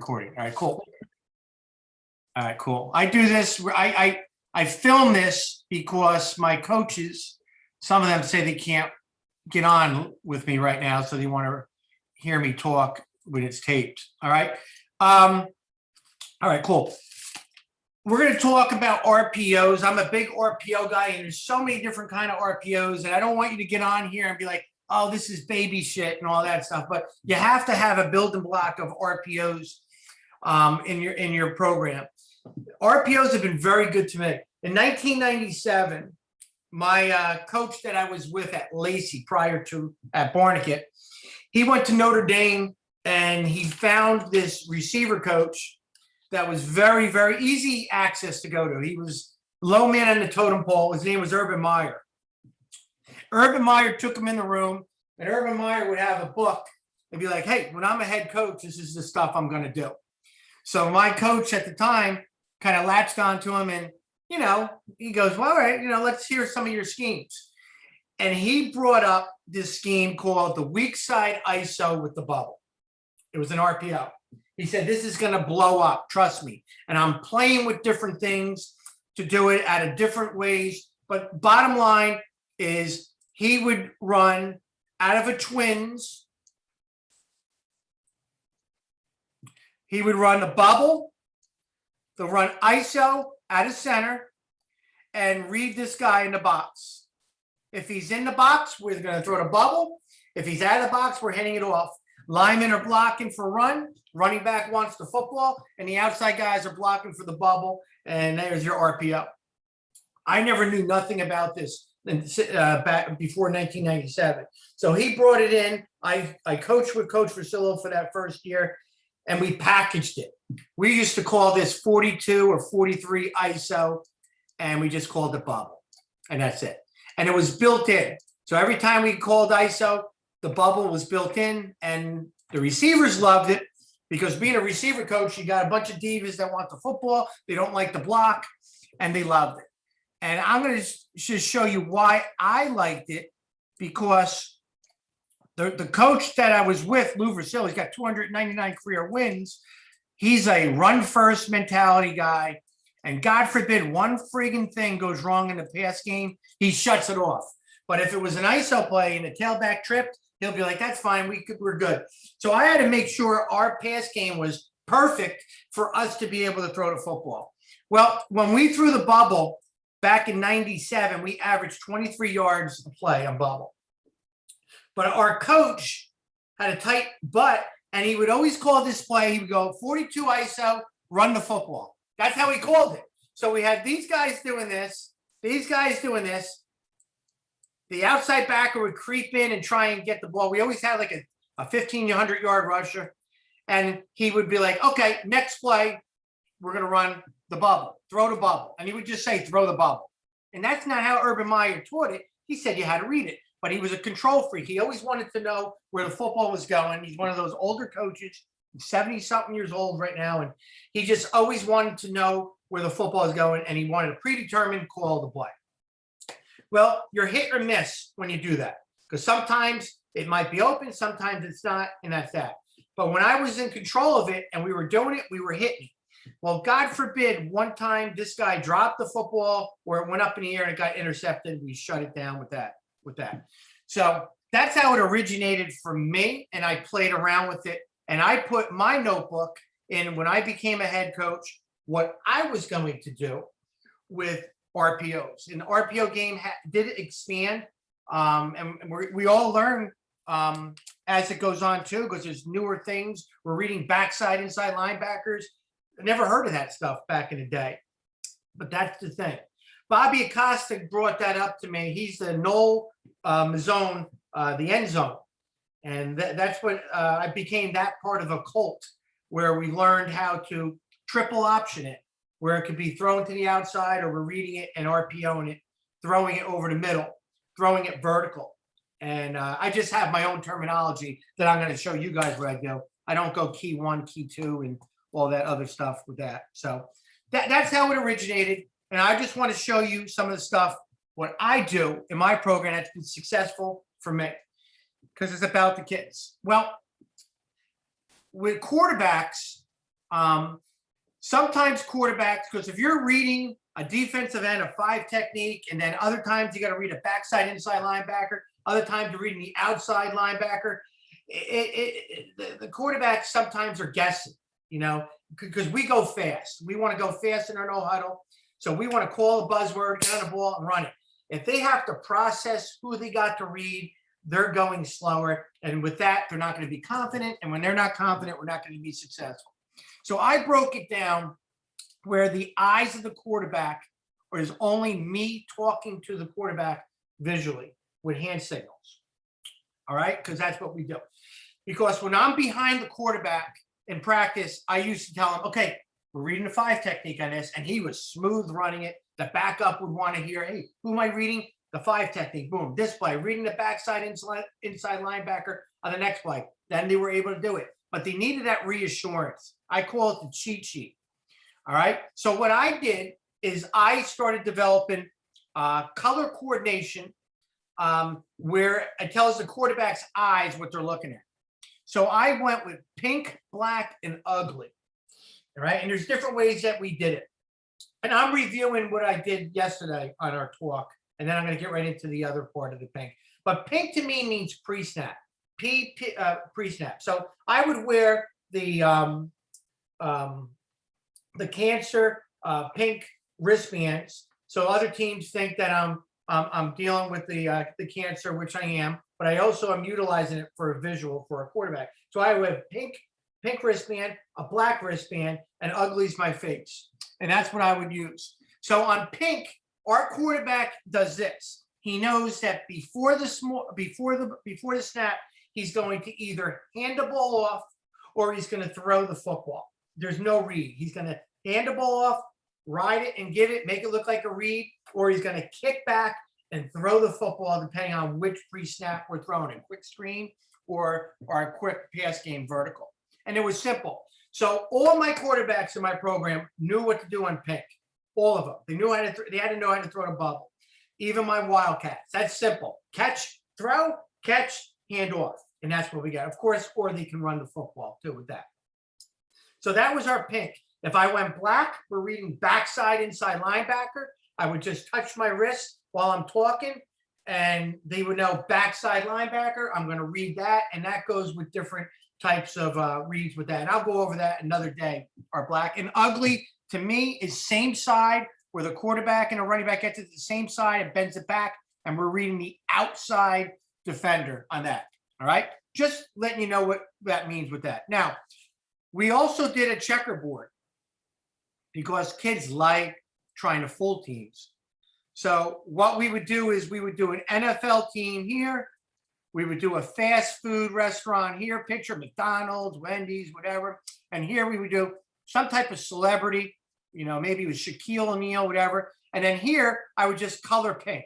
Recording. All right, cool. All right, cool. I do this. I film this because my coaches, some of them say they can't get on with me right now, so they want to hear me talk when it's taped. All right. All right, cool. We're going to talk about RPOs. I'm a big RPO guy, and there's so many different kind of RPOs, and I don't want you to get on here and be like, oh, this is baby shit and all that stuff. But you have to have a building block of RPOs in your program. RPOs have been very good to me. In 1997, my coach that I was with at Lacey prior to at Barnegat, he went to Notre Dame and he found this receiver coach that was very, very easy access to go to. He was low man on the totem pole. His name was Urban Meyer. Urban Meyer took him in the room, and Urban Meyer would have a book and be like, hey, when I'm a head coach, this is the stuff I'm going to do. So my coach at the time kind of latched onto him, and, you know, he goes, well, all right, you know, let's hear some of your schemes. And he brought up this scheme called the weak side ISO with the bubble. It was an RPO. He said, this is going to blow up, trust me. And I'm playing with different things to do it out of different ways. But bottom line is he would run out of a twins. He would run the bubble, they'll run ISO out of center, and read this guy in the box. If he's in the box, we're going to throw the bubble. If he's out of the box, we're hitting it off. Linemen are blocking for run. Running back wants the football, and the outside guys are blocking for the bubble, and there's your RPO. I never knew nothing about this back before 1997. So he brought it in. I coached with Coach Versillo for that first year, and we packaged it. We used to call this 42 or 43 ISO, and we just called it bubble, and that's it. And it was built in. So every time we called ISO, the bubble was built in, and the receivers loved it because being a receiver coach, you got a bunch of divas that want the football. They don't like the block, and they loved it. And I'm going to just show you why I liked it, because the coach that I was with, Lou Versillo, he's got 299 career wins. He's a run-first mentality guy, and God forbid one friggin' thing goes wrong in the pass game, he shuts it off. But if it was an ISO play and the tailback tripped, he'll be like, that's fine, we're good. So I had to make sure our pass game was perfect for us to be able to throw the football. Well, when we threw the bubble back in 97, we averaged 23 yards a play on bubble. But our coach had a tight butt, and he would always call this play. He would go 42 ISO, run the football. That's how he called it. So we had these guys doing this, these guys doing this. The outside backer would creep in and try and get the ball. We always had like a 1,500-yard rusher. And he would be like, okay, next play, we're going to run the bubble, throw the bubble. And he would just say, throw the bubble. And that's not how Urban Meyer taught it. He said you had to read it. But he was a control freak. He always wanted to know where the football was going. He's one of those older coaches, 70-something years old right now. And he just always wanted to know where the football is going. And he wanted a predetermined call of the play. Well, you're hit or miss when you do that, because sometimes it might be open, sometimes it's not, and that's that. But when I was in control of it and we were doing it, we were hitting. Well, God forbid, one time this guy dropped the football or it went up in the air and it got intercepted. We shut it down with that. So that's how it originated for me, and I played around with it. And I put my notebook in when I became a head coach, what I was going to do with RPOs. And the RPO game did expand, and we all learn as it goes on too, because there's newer things. We're reading backside, inside linebackers. I never heard of that stuff back in the day, but that's the thing. Bobby Acosta brought that up to me. He's the null zone, the end zone. And that's what I became that part of a cult where we learned how to triple option it, where it could be thrown to the outside, or we're reading it and RPOing it, throwing it over the middle, throwing it vertical. And I just have my own terminology that I'm going to show you guys what I do. I don't go key 1, key 2, and all that other stuff with that. So that's how it originated. And I just want to show you some of the stuff, what I do in my program that's been successful for me, because it's about the kids. Well, with quarterbacks, Sometimes quarterbacks, because if you're reading a defensive end, a 5 technique, and then other times you got to read a backside inside linebacker, other times you're reading the outside linebacker, the quarterbacks sometimes are guessing, because we go fast. We want to go fast in our no huddle. So we want to call a buzzword, get on the ball, and run it. If they have to process who they got to read, they're going slower. And with that, they're not going to be confident. And when they're not confident, we're not going to be successful. So I broke it down where the eyes of the quarterback is only me talking to the quarterback visually with hand signals. All right? Because that's what we do. Because when I'm behind the quarterback in practice, I used to tell him, okay, we're reading the 5 technique on this. And he was smooth running it. The backup would want to hear, hey, who am I reading? The 5 technique. Boom. This play. Reading the backside inside linebacker on the next play. Then they were able to do it. But they needed that reassurance. I call it the cheat sheet. All right. So what I did is I started developing color coordination where it tells the quarterback's eyes what they're looking at. So I went with pink, black, and ugly. All right. And there's different ways that we did it. And I'm reviewing what I did yesterday on our talk. And then I'm going to get right into the other part of the pink. But pink to me means pre-snap. Pre-snap. So I would wear the cancer pink wristbands. So other teams think that I'm dealing with the cancer, which I am, but I also am utilizing it for a visual for a quarterback. So I would have pink wristband, a black wristband, and ugly's my face. And that's what I would use. So on pink, our quarterback does this. He knows that before the snap, he's going to either hand the ball off or he's going to throw the football. There's no read. He's going to hand the ball off, ride it and give it, make it look like a read, or he's going to kick back and throw the football depending on which pre-snap we're throwing, a quick screen or a quick pass game vertical. And it was simple. So all my quarterbacks in my program knew what to do on pink. All of them. They knew how to. They had to know how to throw the bubble. Even my Wildcats. That's simple. Catch, throw, catch, hand off, and that's what we got. Of course, or they can run the football too with that. So that was our pink. If I went black, we're reading backside inside linebacker. I would just touch my wrist while I'm talking, and they would know backside linebacker. I'm going to read that, and that goes with different types of reads with that. And I'll go over that another day. Our black and ugly to me is same side where the quarterback and the running back gets it to the same side and bends it back, and we're reading the outside defender on that. All right, just letting you know what that means with that. Now, we also did a checkerboard because kids like trying to fool teams. So what we would do is we would do an NFL team here. We would do a fast food restaurant here, picture McDonald's, Wendy's, whatever. And here we would do some type of celebrity, maybe it was Shaquille O'Neal, whatever. And then here I would just color pink.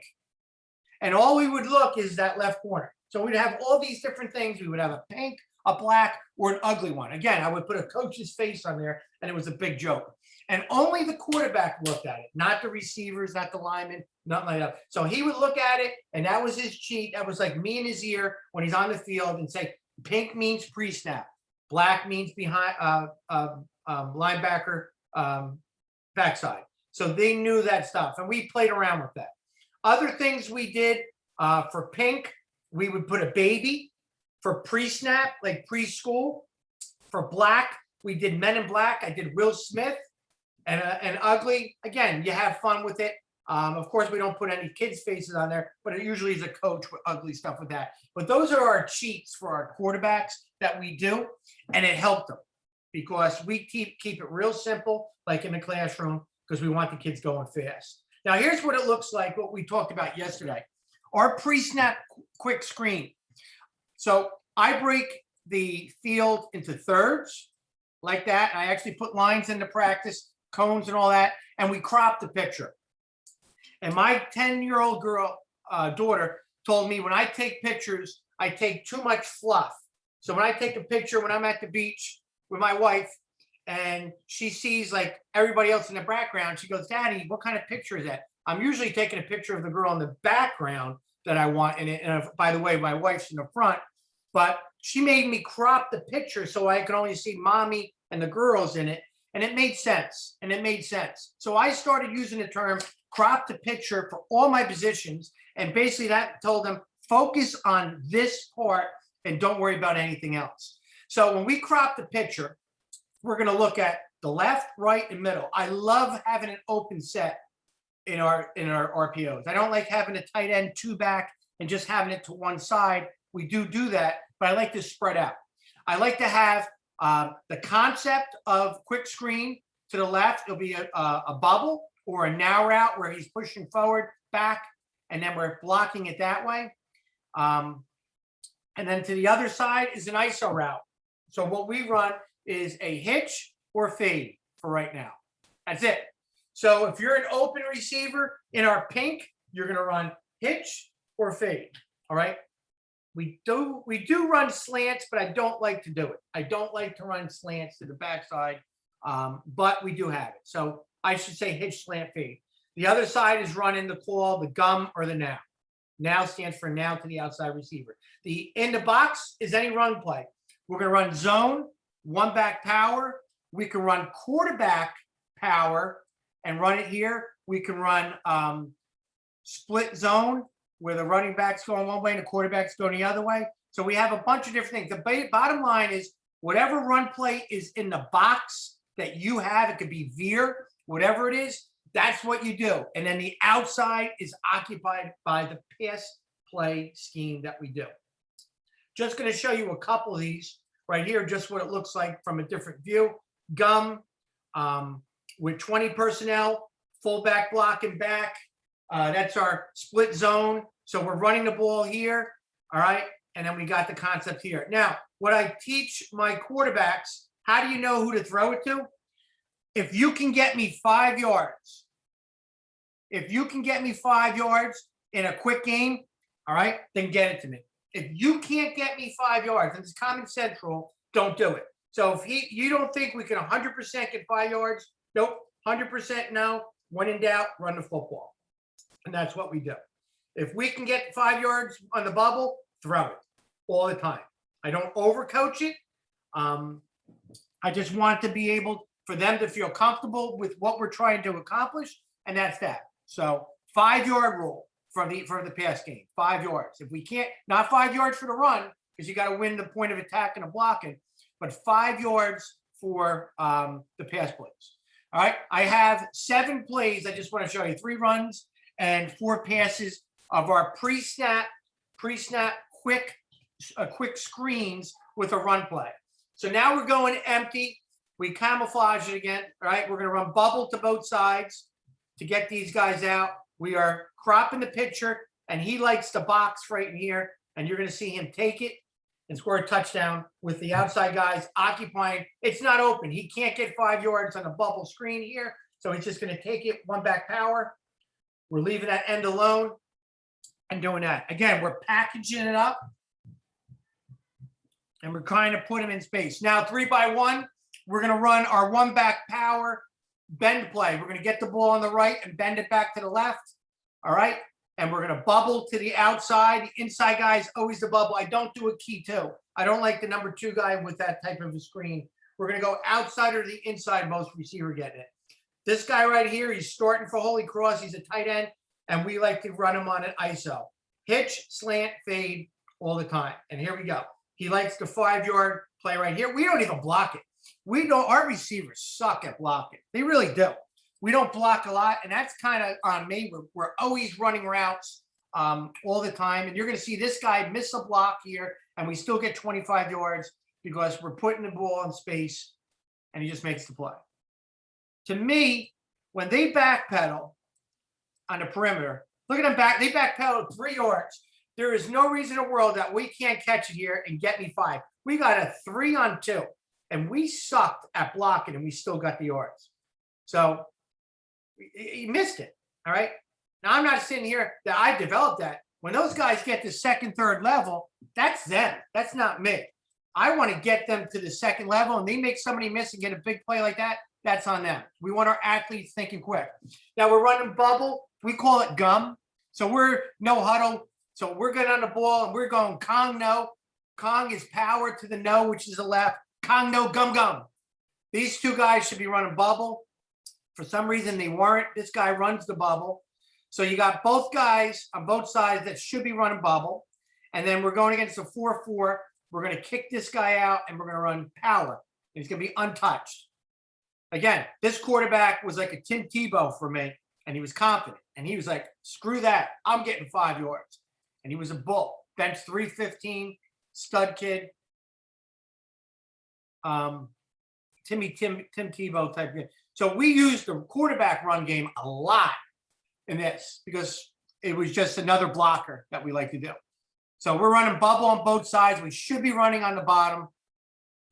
And all we would look is that left corner. So we'd have all these different things. We would have a pink, a black, or an ugly one. Again, I would put a coach's face on there, and it was a big joke. And only the quarterback looked at it, not the receivers, not the linemen, nothing like that. So he would look at it, and that was his cheat. That was like me in his ear when he's on the field and say, pink means pre-snap. Black means behind linebacker backside. So they knew that stuff, and we played around with that. Other things we did for pink, we would put a baby. For pre-snap, like preschool. For black, we did Men in Black. I did Will Smith. And ugly, again, you have fun with it. Of course, we don't put any kids' faces on there, but it usually is a coach with ugly stuff with that. But those are our cheats for our quarterbacks that we do, and it helped them because we keep it real simple, like in the classroom, because we want the kids going fast. Now, here's what it looks like, what we talked about yesterday. Our pre-snap quick screen. So I break the field into thirds like that. I actually put lines into practice, cones and all that, and we crop the picture. And my 10-year-old daughter told me when I take pictures, I take too much fluff. So when I take a picture when I'm at the beach with my wife and she sees like everybody else in the background, she goes, Daddy, what kind of picture is that? I'm usually taking a picture of the girl in the background that I want in it. And by the way, my wife's in the front, but she made me crop the picture so I could only see mommy and the girls in it. And it made sense. So I started using the term crop the picture for all my positions. And basically that told them, focus on this part and don't worry about anything else. So when we crop the picture, we're going to look at the left, right, and middle. I love having an open set in our RPOs. I don't like having a tight end 2 back and just having it to one side. We do that, but I like to spread out. I like to have the concept of quick screen to the left. It'll be a bubble or a now route where he's pushing forward, back, and then we're blocking it that way. And then to the other side is an ISO route. So what we run is a hitch or fade for right now. That's it. So if you're an open receiver in our pink, you're going to run hitch or fade. All right. We do run slants, but I don't like to do it. I don't like to run slants to the backside, but we do have it. So I should say hitch, slant, fade. The other side is running the call, the gum, or the now. Now stands for now to the outside receiver. The in the box is any run play. We're going to run zone, 1 back power. We can run quarterback power and run it here. We can run split zone where the running back's going one way and the quarterback's going the other way. So we have a bunch of different things. The bottom line is whatever run play is in the box that you have, it could be veer, whatever it is, that's what you do. And then the outside is occupied by the pass play scheme that we do. Just going to show you a couple of these right here, just what it looks like from a different view. Gum with 20 personnel, fullback blocking back. That's our split zone. So we're running the ball here. All right. And then we got the concept here. Now, what I teach my quarterbacks, how do you know who to throw it to? If you can get me 5 yards, in a quick game, all right, then get it to me. If you can't get me 5 yards, and it's common central, don't do it. So if you don't think we can 100% get 5 yards, nope, 100% no. When in doubt, run the football. And that's what we do. If we can get 5 yards on the bubble, throw it all the time. I don't overcoach it. I just want to be able for them to feel comfortable with what we're trying to accomplish, and that's that. So 5-yard rule for the pass game, 5 yards. If we can't, not 5 yards for the run, because you got to win the point of attack and the blocking, but 5 yards for the pass plays. All right, I have 7 plays. I just want to show you 3 runs and 4 passes of our pre-snap quick screens with a run play. So now we're going empty. We camouflage it again. All right, we're going to run bubble to both sides to get these guys out. We are cropping the picture, and he likes the box right in here, and you're going to see him take it and score a touchdown with the outside guys occupying. It's not open. He can't get 5 yards on a bubble screen here, so he's just going to take it 1 back power. We're leaving that end alone and doing that. Again, we're packaging it up, and we're trying to put him in space. Now, 3-by-1, we're going to run our 1 back power bend play. We're going to get the ball on the right and bend it back to the left. All right. And we're going to bubble to the outside. The inside guy is always the bubble. I don't do a key 2. I don't like the number 2 guy with that type of a screen. We're going to go outside or the inside most receiver getting it. This guy right here, he's starting for Holy Cross. He's a tight end, and we like to run him on an ISO. Hitch, slant, fade all the time. And here we go. He likes the 5-yard play right here. We don't even block it. We don't. Our receivers suck at blocking. They really do. We don't block a lot, and that's kind of on me. We're always running routes all the time, and you're going to see this guy miss a block here, and we still get 25 yards because we're putting the ball in space, and he just makes the play. To me, when they backpedal on the perimeter, look at them back. They backpedal 3 yards. There is no reason in the world that we can't catch it here and get me 5. We got a 3-on-2. And we sucked at blocking, and we still got the yards. So he missed it. All right. Now, I'm not sitting here that I developed that. When those guys get to 2nd, 3rd level, that's them. That's not me. I want to get them to the 2nd level, and they make somebody miss and get a big play like that. That's on them. We want our athletes thinking quick. Now, we're running bubble. We call it gum. So we're no huddle. So we're getting on the ball, and we're going Kong no. Kong is power to the no, which is the left. Kong no gum gum. These two guys should be running bubble. For some reason, they weren't. This guy runs the bubble. So you got both guys on both sides that should be running bubble. And then we're going against a 4-4. We're going to kick this guy out, and we're going to run power. He's going to be untouched. Again, this quarterback was like a Tim Tebow for me, and he was confident. And he was like, screw that. I'm getting 5 yards. And he was a bull. Bench 315, stud kid. Tim Tebow type kid. So we used the quarterback run game a lot in this because it was just another blocker that we like to do. So we're running bubble on both sides. We should be running on the bottom.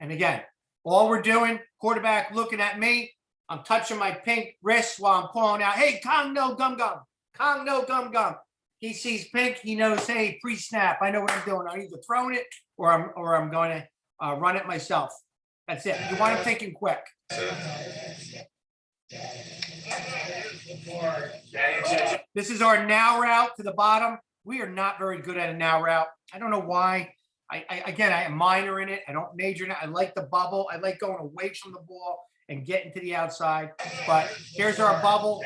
And again, all we're doing, quarterback looking at me, I'm touching my pink wrist while I'm calling out, hey, Kong no gum gum. Kong no gum gum. He sees pink, he knows, hey, pre-snap. I know what I'm doing. I'm either throwing it or I'm going to run it myself. That's it. You want him thinking quick. This is our now route to the bottom. We are not very good at a now route. I don't know why. Again, I am minor in it. I don't major in it. I like the bubble. I like going away from the ball and getting to the outside. But here's our bubble.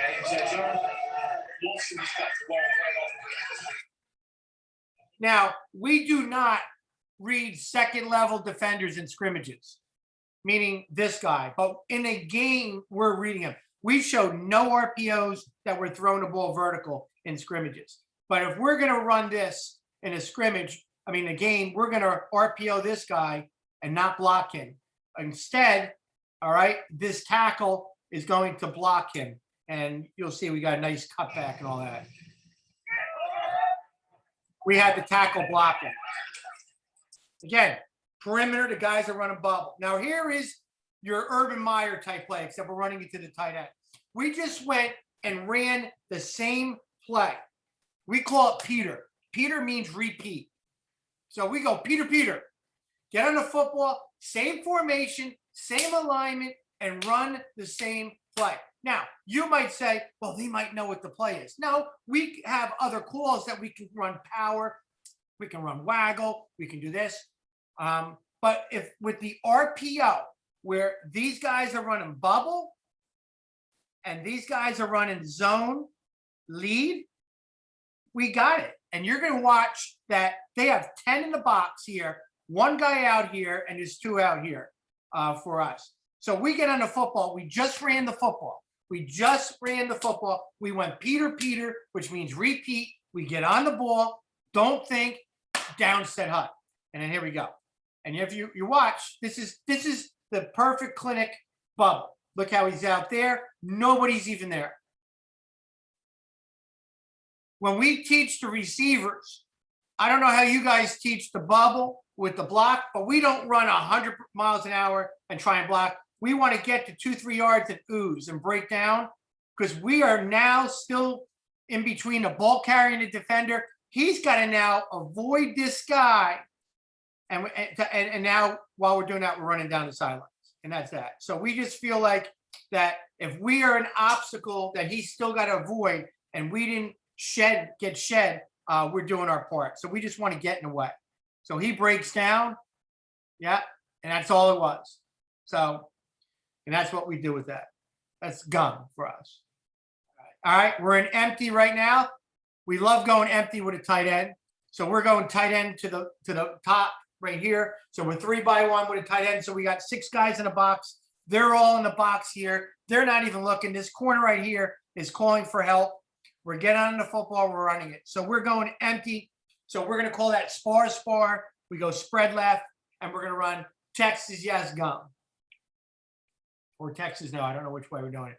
Now, we do not read second level defenders in scrimmages, meaning this guy. But in a game, we're reading him. We showed no RPOs that were throwing the ball vertical in scrimmages. But if we're going to run this in a scrimmage, a game, we're going to RPO this guy and not block him. Instead, all right, this tackle is going to block him. And you'll see we got a nice cutback and all that. We had the tackle blocking. Again, perimeter, the guys are running bubble. Now here is your Urban Meyer type play, except we're running it to the tight end. We just went and ran the same play. We call it Peter. Peter means repeat. So we go, Peter, Peter, get on the football, same formation, same alignment, and run the same play. Now, you might say, well, they might know what the play is. No, we have other calls that we can run power, we can run waggle, we can do this. But if with the RPO, where these guys are running bubble and these guys are running zone lead, we got it. And you're going to watch that they have 10 in the box here, one guy out here, and there's 2 out here for us. So we get on the football. We just ran the football. We went Peter, Peter, which means repeat. We get on the ball. Don't think, down, set, hut. And then here we go. And if you watch, this is the perfect clinic bubble. Look how he's out there. Nobody's even there. When we teach the receivers, I don't know how you guys teach the bubble with the block, but we don't run 100 miles an hour and try and block. We want to get to 2-3 yards and ooze and break down because we are now still in between the ball carrier and the defender. He's got to now avoid this guy. And now while we're doing that, we're running down the sidelines. And that's that. So we just feel like that if we are an obstacle that he's still got to avoid and we didn't get shed, we're doing our part. So we just want to get in the way. So he breaks down. Yeah. And that's all it was. So, and that's what we do with that. That's gum for us. All right. We're in empty right now. We love going empty with a tight end. So we're going tight end to the top right here. So we're 3-by-1 with a tight end. So we got 6 guys in a box. They're all in the box here. They're not even looking. This corner right here is calling for help. We're getting on the football. We're running it. So we're going empty. So we're going to call that spar. We go spread left, and we're going to run Texas yes gum. Or Texas no. I don't know which way we're doing it.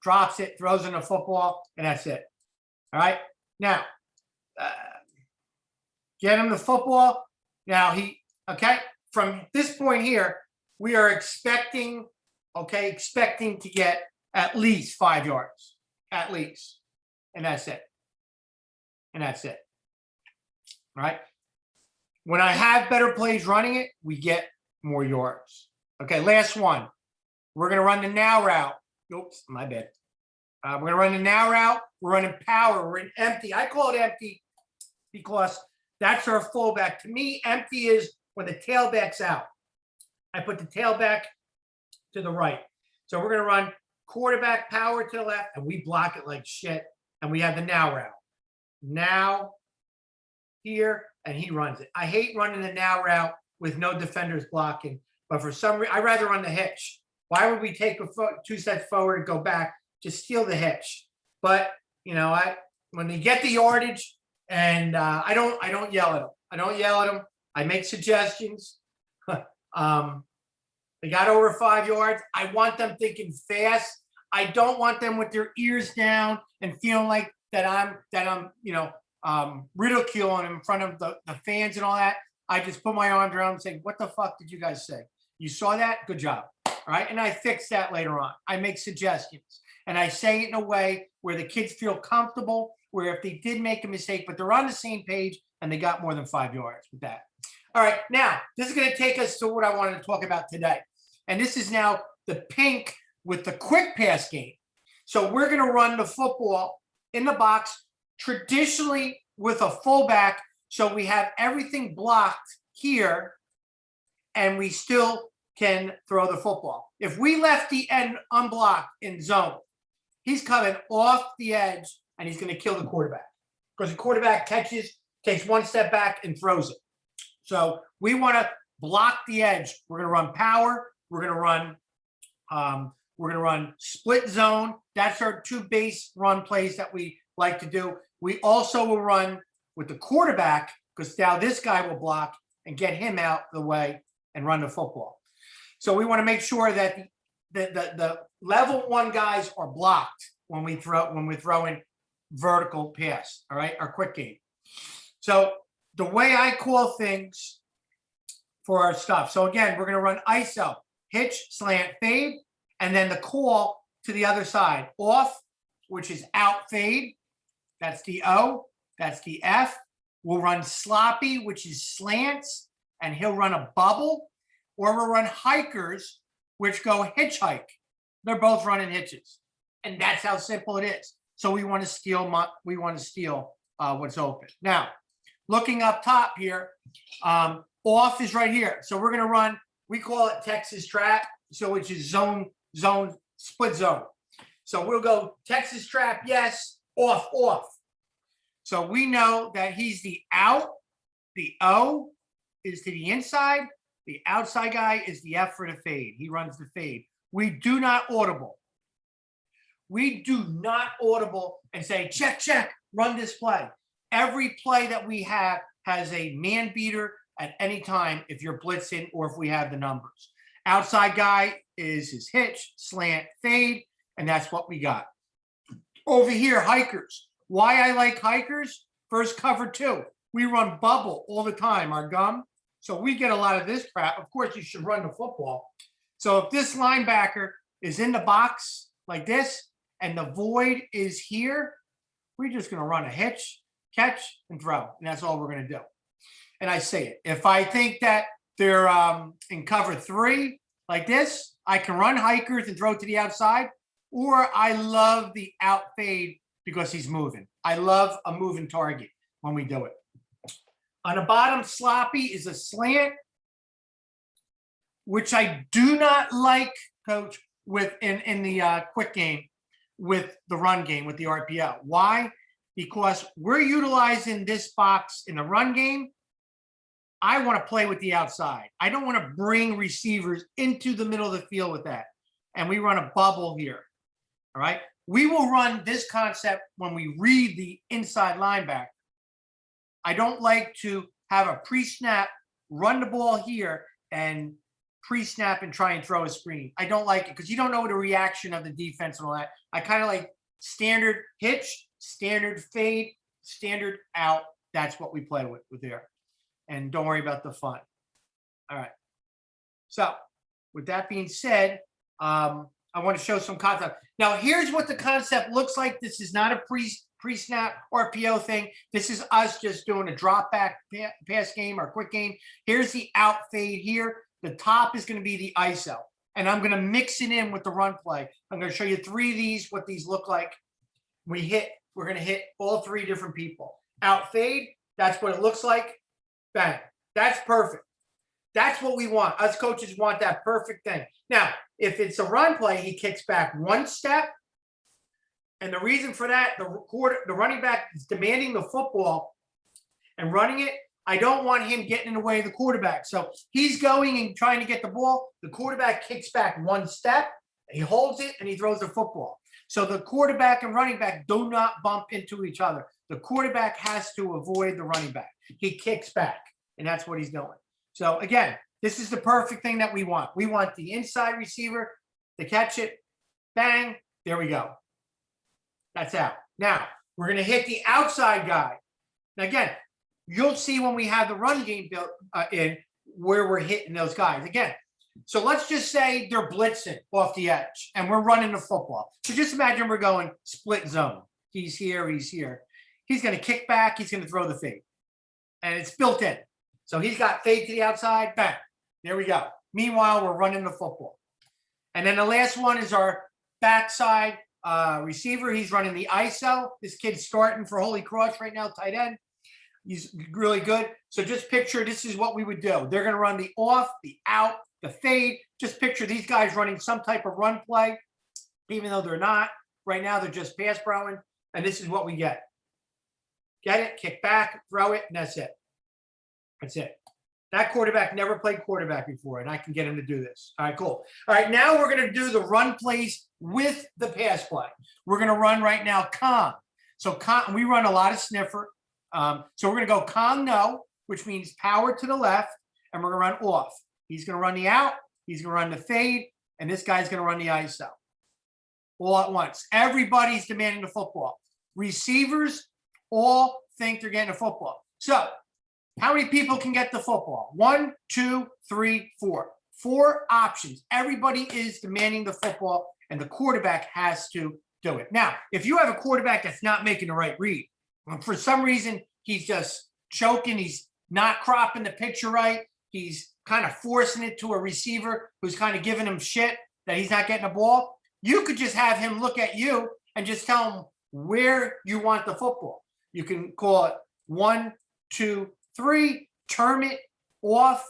Drops it, throws in the football, and that's it. All right. Now, get him the football. Now from this point here, we are expecting to get at least 5 yards, at least. And that's it. All right. When I have better plays running it, we get more yards. Okay, last one. We're going to run the now route. Oops, my bad. We're going to run the now route. We're running power. We're in empty. I call it empty because that's our fullback. To me, empty is when the tailback's out. I put the tailback to the right. So we're going to run quarterback power to the left, and we block it like shit. And we have the now route. Now here, and he runs it. I hate running the now route with no defenders blocking, but for some reason, I'd rather run the hitch. Why would we take two steps forward and go back? Just steal the hitch. But when they get the yardage, and I don't yell at them. I don't yell at them. I make suggestions. They got over 5 yards. I want them thinking fast. I don't want them with their ears down and feeling like that I'm ridiculing them in front of the fans and all that. I just put my arms around them and say, what the fuck did you guys say? You saw that? Good job. All right. And I fix that later on. I make suggestions and I say it in a way where the kids feel comfortable, where if they did make a mistake, but they're on the same page and they got more than 5 yards with that. All right. Now, this is going to take us to what I wanted to talk about today. And this is now the pink with the quick pass game. So we're going to run the football in the box, traditionally with a fullback. So we have everything blocked here and we still can throw the football. If we left the end unblocked in zone, he's coming off the edge and he's going to kill the quarterback because the quarterback takes one step back and throws it. So we want to block the edge. We're going to run power. We're going to run split zone. That's our 2 base run plays that we like to do. We also will run with the quarterback because now this guy will block and get him out of the way and run the football. So we want to make sure that the level 1 guys are blocked when we're throwing vertical pass. All right, our quick game. So the way I call things for our stuff. So again, we're going to run ISO, hitch, slant, fade, and then the call to the other side. Off, which is out fade. That's the O. That's the F. We'll run sloppy, which is slants, and he'll run a bubble. Or we'll run hikers, which go hitchhike. They're both running hitches. And that's how simple it is. So we want to steal what's open. Now, looking up top here, off is right here. So we're going to run, we call it Texas trap, so which is zone, split zone. So we'll go Texas trap, yes, off. So we know that he's the out, the O is to the inside, the outside guy is the F for the fade. He runs the fade. We do not audible. We do not audible and say, check, run this play. Every play that we have has a man beater at any time if you're blitzing or if we have the numbers. Outside guy is his hitch, slant, fade, and that's what we got. Over here, hikers. Why I like hikers? First cover 2. We run bubble all the time, our gum. So we get a lot of this crap. Of course, you should run the football. So if this linebacker is in the box like this and the void is here, we're just going to run a hitch, catch, and throw. And that's all we're going to do. And I say it. If I think that they're in cover 3 like this, I can run hikers and throw to the outside. Or I love the out fade because he's moving. I love a moving target when we do it. On the bottom, sloppy is a slant, which I do not like, Coach, in the quick game with the run game, with the RPO. Why? Because we're utilizing this box in the run game. I want to play with the outside. I don't want to bring receivers into the middle of the field with that. And we run a bubble here. All right. We will run this concept when we read the inside linebacker. I don't like to have a pre-snap, run the ball here and pre-snap and try and throw a screen. I don't like it because you don't know the reaction of the defense and all that. I kind of like standard hitch, standard fade, standard out. That's what we play with there. And don't worry about the fun. All right. So with that being said, I want to show some concept. Now, here's what the concept looks like. This is not a pre-snap RPO thing. This is us just doing a drop back pass game or quick game. Here's the out fade here. The top is going to be the ISO. And I'm going to mix it in with the run play. I'm going to show you 3 of these, what these look like. We're going to hit all 3 different people. Out fade, that's what it looks like. Bang. That's perfect. That's what we want. Us coaches want that perfect thing. Now, if it's a run play, he kicks back one step. And the reason for that, the running back is demanding the football and running it. I don't want him getting in the way of the quarterback. So he's going and trying to get the ball. The quarterback kicks back one step. He holds it and he throws the football. So the quarterback and running back do not bump into each other. The quarterback has to avoid the running back. He kicks back, and that's what he's doing. So again, this is the perfect thing that we want. We want the inside receiver to catch it. Bang. There we go. That's out. Now, we're going to hit the outside guy. Now, again, you'll see when we have the run game built in where we're hitting those guys. Again, so let's just say they're blitzing off the edge and we're running the football. So just imagine we're going split zone. He's here, he's here. He's going to kick back, he's going to throw the fade. And it's built in. So he's got fade to the outside, bang. There we go. Meanwhile, we're running the football. And then the last one is our backside receiver. He's running the ISO. This kid's starting for Holy Cross right now, tight end. He's really good. So just picture this is what we would do. They're going to run the off, the out, the fade. Just picture these guys running some type of run play, even though they're not. Right now, they're just pass throwing. And this is what we get. Get it, kick back, throw it, and that's it. That's it. That quarterback never played quarterback before, and I can get him to do this. All right, cool. All right, now we're going to do the run plays with the pass play. We're going to run right now Kong. So we run a lot of sniffer. So we're going to go Kong no, which means power to the left, and we're going to run off. He's going to run the out, he's going to run the fade, and this guy's going to run the ISO. All at once. Everybody's demanding the football. Receivers all think they're getting a football. So how many people can get the football? 1, 2, 3, 4. 4 options. Everybody is demanding the football, and the quarterback has to do it. Now, if you have a quarterback that's not making the right read, for some reason, he's just choking, he's not cropping the picture right, he's kind of forcing it to a receiver who's kind of giving him shit that he's not getting a ball, you could just have him look at you and just tell him where you want the football. You can call it 1, 2, 3, term it, off,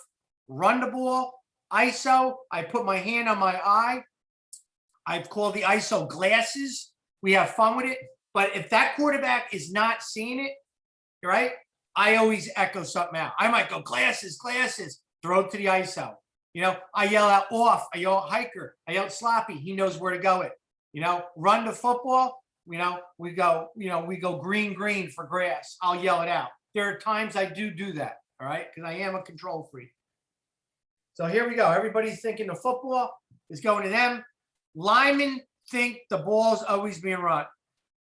run the ball, ISO. I put my hand on my eye. I've called the ISO glasses. We have fun with it. But if that quarterback is not seeing it, right, I always echo something out. I might go glasses, glasses, throw it to the ISO. You know, I yell out off, I yell out hiker, I yell out sloppy. He knows where to go it. You know, run the football. You know, we go green, green for grass. I'll yell it out. There are times I do that, all right, because I am a control freak. So here we go. Everybody's thinking the football is going to them. Linemen think the ball's always being run.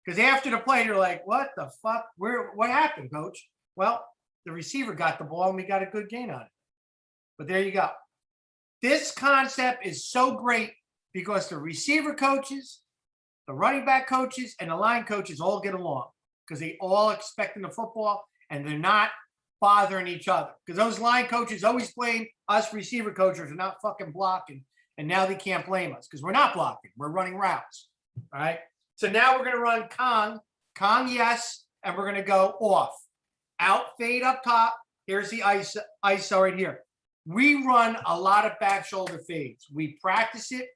Because after the play, they're like, what the fuck? What happened, coach? Well, the receiver got the ball and we got a good gain on it. But there you go. This concept is so great because the receiver coaches, the running back coaches, and the line coaches all get along because they all expecting the football and they're not bothering each other. Because those line coaches always blame us receiver coaches for not fucking blocking. And now they can't blame us because we're not blocking. We're running routes. All right. So now we're going to run Kong, yes, and we're going to go off. Out, fade up top. Here's the ISO right here. We run a lot of back shoulder fades. We practice it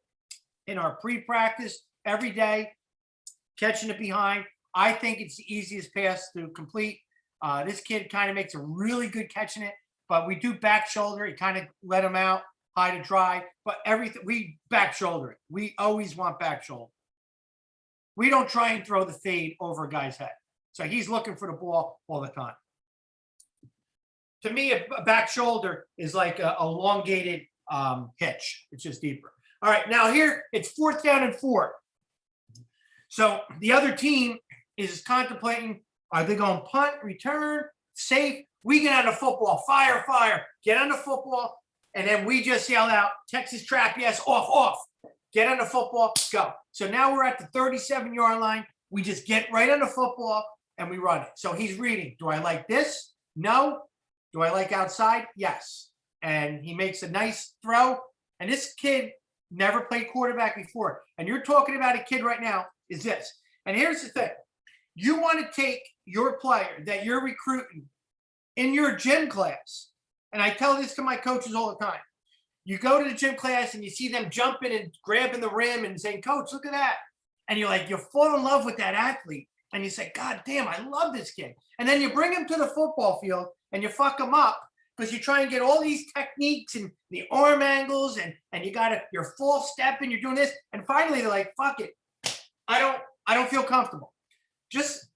in our pre-practice every day, catching it behind. I think it's the easiest pass to complete. This kid kind of makes a really good catching it, but we do back shoulder. It kind of let him out, high to dry, but everything, we back shoulder it. We always want back shoulder. We don't try and throw the fade over a guy's head. So he's looking for the ball all the time. To me, a back shoulder is like a elongated hitch. It's just deeper. All right, now here it's 4th down and 4. So the other team is contemplating, are they going punt, return, safe? We get on the football, fire, fire, get on the football, and then we just yell out, Texas trap, yes, off, off. Get on the football, go. So now we're at the 37-yard line. We just get right on the football and we run it. So he's reading, do I like this? No. Do I like outside? Yes. And he makes a nice throw. And this kid never played quarterback before. And you're talking about a kid right now is this. And here's the thing. You want to take your player that you're recruiting in your gym class And I tell this to my coaches all the time. You go to the gym class and you see them jumping and grabbing the rim and saying, Coach, look at that. And you're like, you fall in love with that athlete. And you say, God damn, I love this kid. And then you bring him to the football field and you fuck him up because you try and get all these techniques and the arm angles and you got your full step and you're doing this. And finally they're like, fuck it. I don't feel comfortable. Just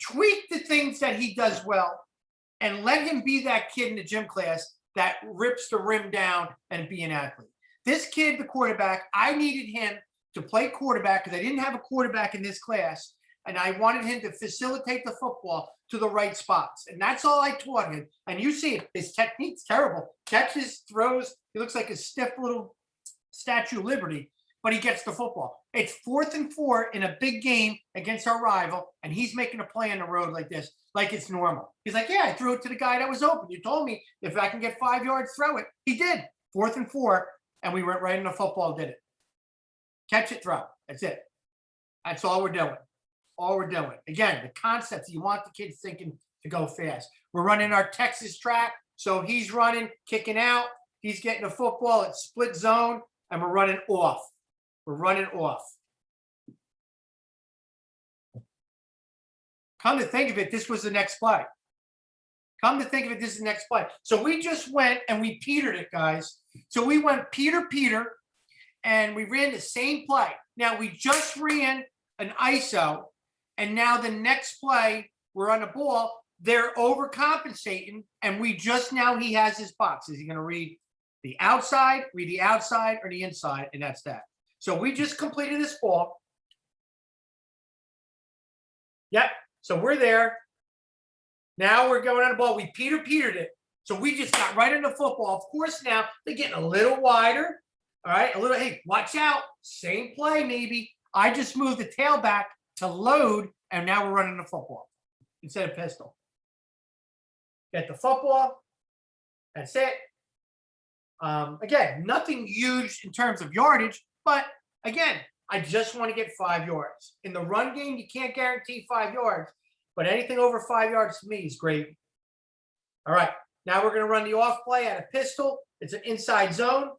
tweak the things that he does well and let him be that kid in the gym class that rips the rim down and be an athlete. This kid, the quarterback, I needed him to play quarterback because I didn't have a quarterback in this class. And I wanted him to facilitate the football to the right spots. And that's all I taught him. And you see it, his technique's terrible. Catches, throws, he looks like a stiff little Statue of Liberty, but he gets the football. It's 4th and 4 in a big game against our rival, and he's making a play on the road like this, like it's normal. He's like, yeah, I threw it to the guy that was open. You told me if I can get 5 yards, throw it. He did. 4th and 4, and we went right in the football, did it. Catch it, throw. That's it. That's all we're doing. All we're doing. Again, the concepts, you want the kids thinking to go fast. We're running our Texas track. So he's running, kicking out. He's getting the football. It's split zone, and we're running off. We're running off. Come to think of it, this was the next play. Come to think of it, this is the next play. So we just went and we petered it, guys. So we went Peter, and we ran the same play. Now, we just ran an ISO, and now the next play, we're on the ball. They're overcompensating, and we just now, he has his box. Is he going to read the outside, or the inside? And that's that. So we just completed this ball. Yep. So we're there. Now we're going on the ball. We petered it. So we just got right into football. Of course, now they're getting a little wider. All right. A little, hey, watch out. Same play, maybe. I just moved the tail back to load, and now we're running the football instead of pistol. Get the football. That's it. Again, nothing huge in terms of yardage, but again, I just want to get 5 yards. In the run game, you can't guarantee 5 yards, but anything over 5 yards to me is great. All right, now we're going to run the off play at a pistol. It's an inside zone.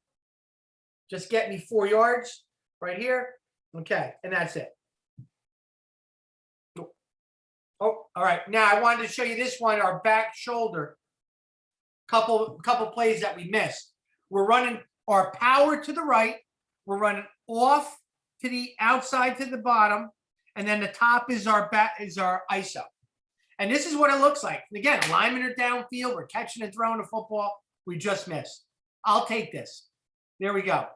Just get me 4 yards right here. Okay, and that's it. Oh, all right. Now I wanted to show you this one, our back shoulder. Couple plays that we missed. We're running our power to the right. We're running off to the outside to the bottom, and then the top is our ISO. And this is what it looks like. And again, linemen are downfield. We're catching and throwing the football. We just missed. I'll take this. There we go.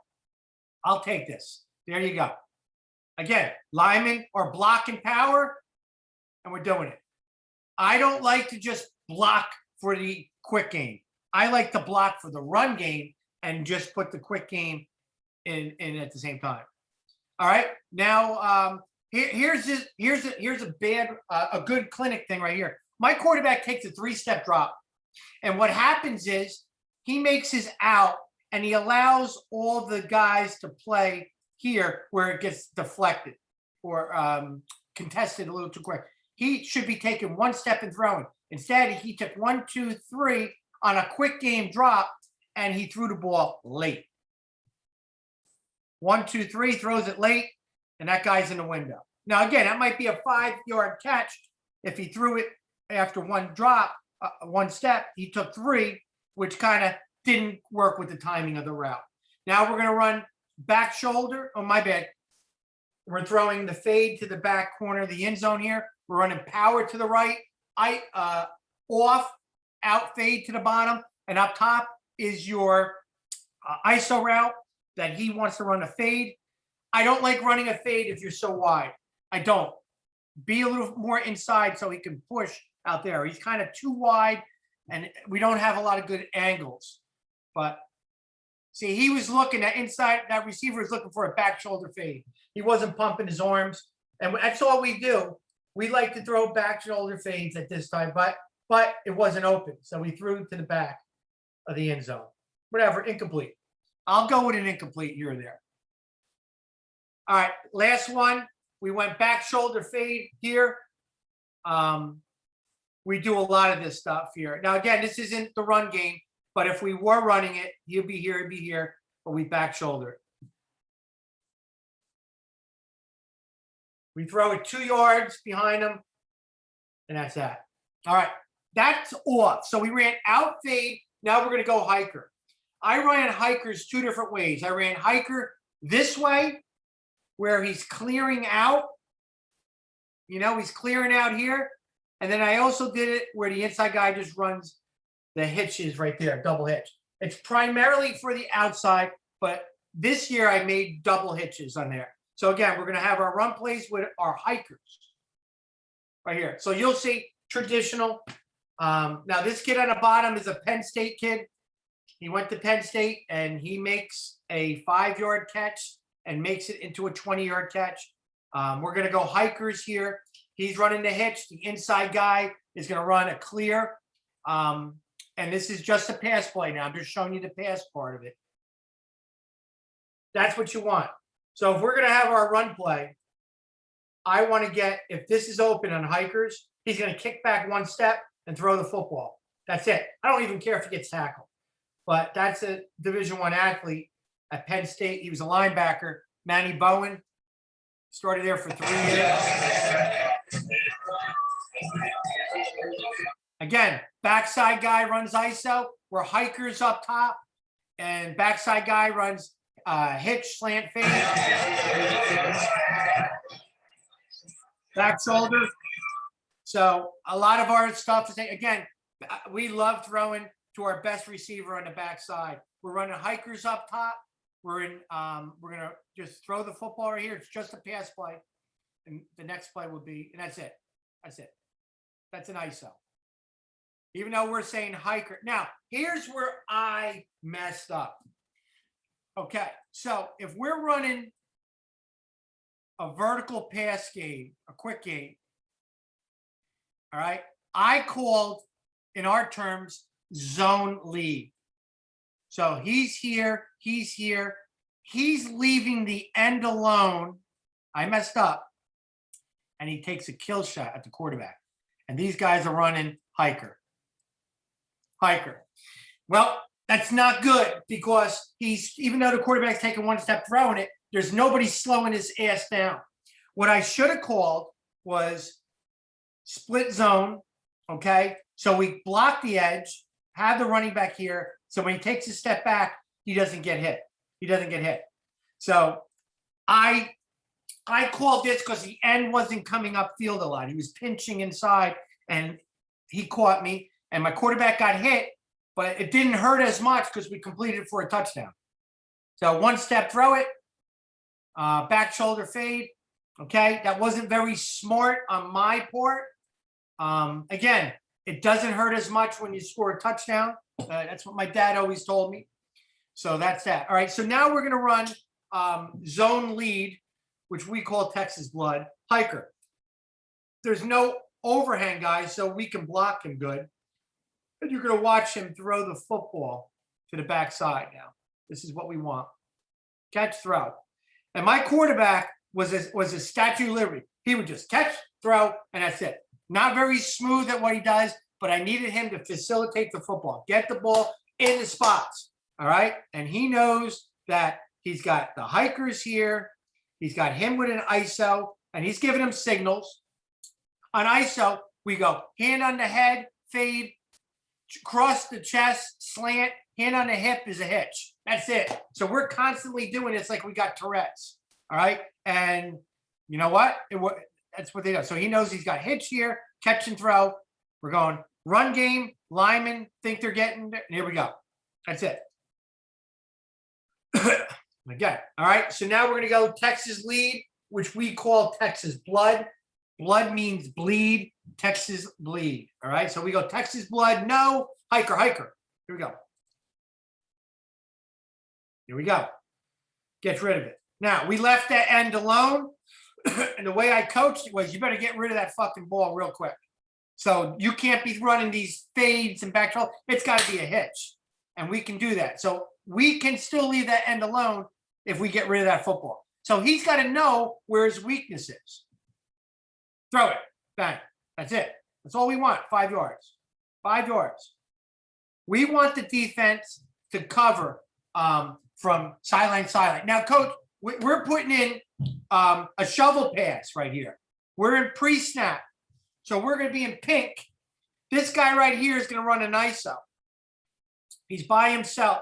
I'll take this. There you go. Again, linemen are blocking power, and we're doing it. I don't like to just block for the quick game. I like to block for the run game and just put the quick game in at the same time. All right. Now here's a good clinic thing right here. My quarterback takes a 3-step drop, and what happens is he makes his out and he allows all the guys to play here where it gets deflected or contested a little too quick. He should be taking 1 step and throwing. Instead, he took 1, 2, 3 on a quick game drop, and he threw the ball late. 1, 2, 3, throws it late, and that guy's in the window. Now, again, that might be a 5-yard catch. If he threw it after 1 drop, 1 step, he took 3, which kind of didn't work with the timing of the route. Now we're going to run back shoulder. Oh, my bad. We're throwing the fade to the back corner of the end zone here. We're running power to the right, off, out, fade to the bottom, and up top is your ISO route that he wants to run a fade. I don't like running a fade if you're so wide. I don't. Be a little more inside so he can push out there. He's kind of too wide, and we don't have a lot of good angles. But see, he was looking at inside. That receiver was looking for a back shoulder fade. He wasn't pumping his arms, and that's all we do. We like to throw back shoulder fades at this time, but it wasn't open, so we threw to the back of the end zone. Whatever, incomplete. I'll go with an incomplete here or there. All right, last one. We went back shoulder fade here. We do a lot of this stuff here. Now, again, this isn't the run game. But if we were running it, he'd be here, but we back shoulder it. We throw it 2 yards behind him, and that's that. All right, that's off. So we ran out fade. Now we're going to go hiker. I ran hikers 2 different ways. I ran hiker this way, where he's clearing out. You know, he's clearing out here. And then I also did it where the inside guy just runs the hitches right there, double hitch. It's primarily for the outside, but this year I made double hitches on there. So again, we're going to have our run plays with our hikers right here. So you'll see traditional. Now this kid on the bottom is a Penn State kid. He went to Penn State and he makes a 5-yard catch and makes it into a 20-yard catch. We're going to go hikers here. He's running the hitch. The inside guy is going to run a clear. And this is just a pass play now. I'm just showing you the pass part of it. That's what you want. So if we're going to have our run play, I want to get, if this is open on hikers, he's going to kick back 1 step and throw the football. That's it. I don't even care if he gets tackled. But that's a Division I athlete at Penn State. He was a linebacker. Manny Bowen started there for 3 years. Again, backside guy runs ISO. We're hikers up top. And backside guy runs hitch, slant, fade. Back shoulder. So a lot of our stuff is, again, we love throwing to our best receiver on the backside. We're running hikers up top. We're gonna just throw the football right here. It's just a pass play. And the next play will be, and that's it. That's it. That's an ISO. Even though we're saying hiker. Now, here's where I messed up. Okay, so if we're running a vertical pass game, a quick game, all right, I called, in our terms, zone lead. So he's here, he's leaving the end alone. I messed up. And he takes a kill shot at the quarterback. And these guys are running hiker. Hiker. Well, that's not good because even though the quarterback's taking 1 step throwing it, there's nobody slowing his ass down. What I should have called was split zone, okay? So we block the edge, have the running back here, so when he takes a step back, he doesn't get hit. He doesn't get hit. So I called this because the end wasn't coming upfield a lot. He was pinching inside, and he caught me, and my quarterback got hit, but it didn't hurt as much because we completed it for a touchdown. So 1 step throw it, back shoulder fade. Okay, that wasn't very smart on my part. Again, it doesn't hurt as much when you score a touchdown. That's what my dad always told me. So that's that. All right, so now we're going to run zone lead, which we call Texas blood, hiker. There's no overhang, guys, so we can block him good. And you're going to watch him throw the football to the backside now. This is what we want. Catch, throw. And my quarterback was a Statue of Liberty. He would just catch, throw, and that's it. Not very smooth at what he does, but I needed him to facilitate the football, get the ball in the spots, all right? And he knows that he's got the hikers here. He's got him with an ISO, and he's giving him signals. On ISO, we go hand on the head, fade, cross the chest, slant, hand on the hip is a hitch. That's it. So we're constantly doing this like we got Tourette's, all right? And you know what? That's what they do. So he knows he's got hitch here, catch and throw. We're going run game, linemen think they're getting there. And here we go. That's it. Again, all right? So now we're going to go Texas lead, which we call Texas blood. Blood means bleed, Texas bleed, all right? So we go Texas blood, no, hiker, hiker. Here we go. Here we go. Gets rid of it. Now, we left that end alone, and the way I coached it was you better get rid of that fucking ball real quick. So you can't be running these fades and back. It's got to be a hitch, and we can do that. So we can still leave that end alone if we get rid of that football. So he's got to know where his weakness is. Throw it. Bang. That's it. That's all we want. 5 yards. 5 yards. We want the defense to cover from sideline to sideline. Now, coach, we're putting in a shovel pass right here. We're in pre-snap. So we're going to be in pink. This guy right here is going to run an ISO. He's by himself.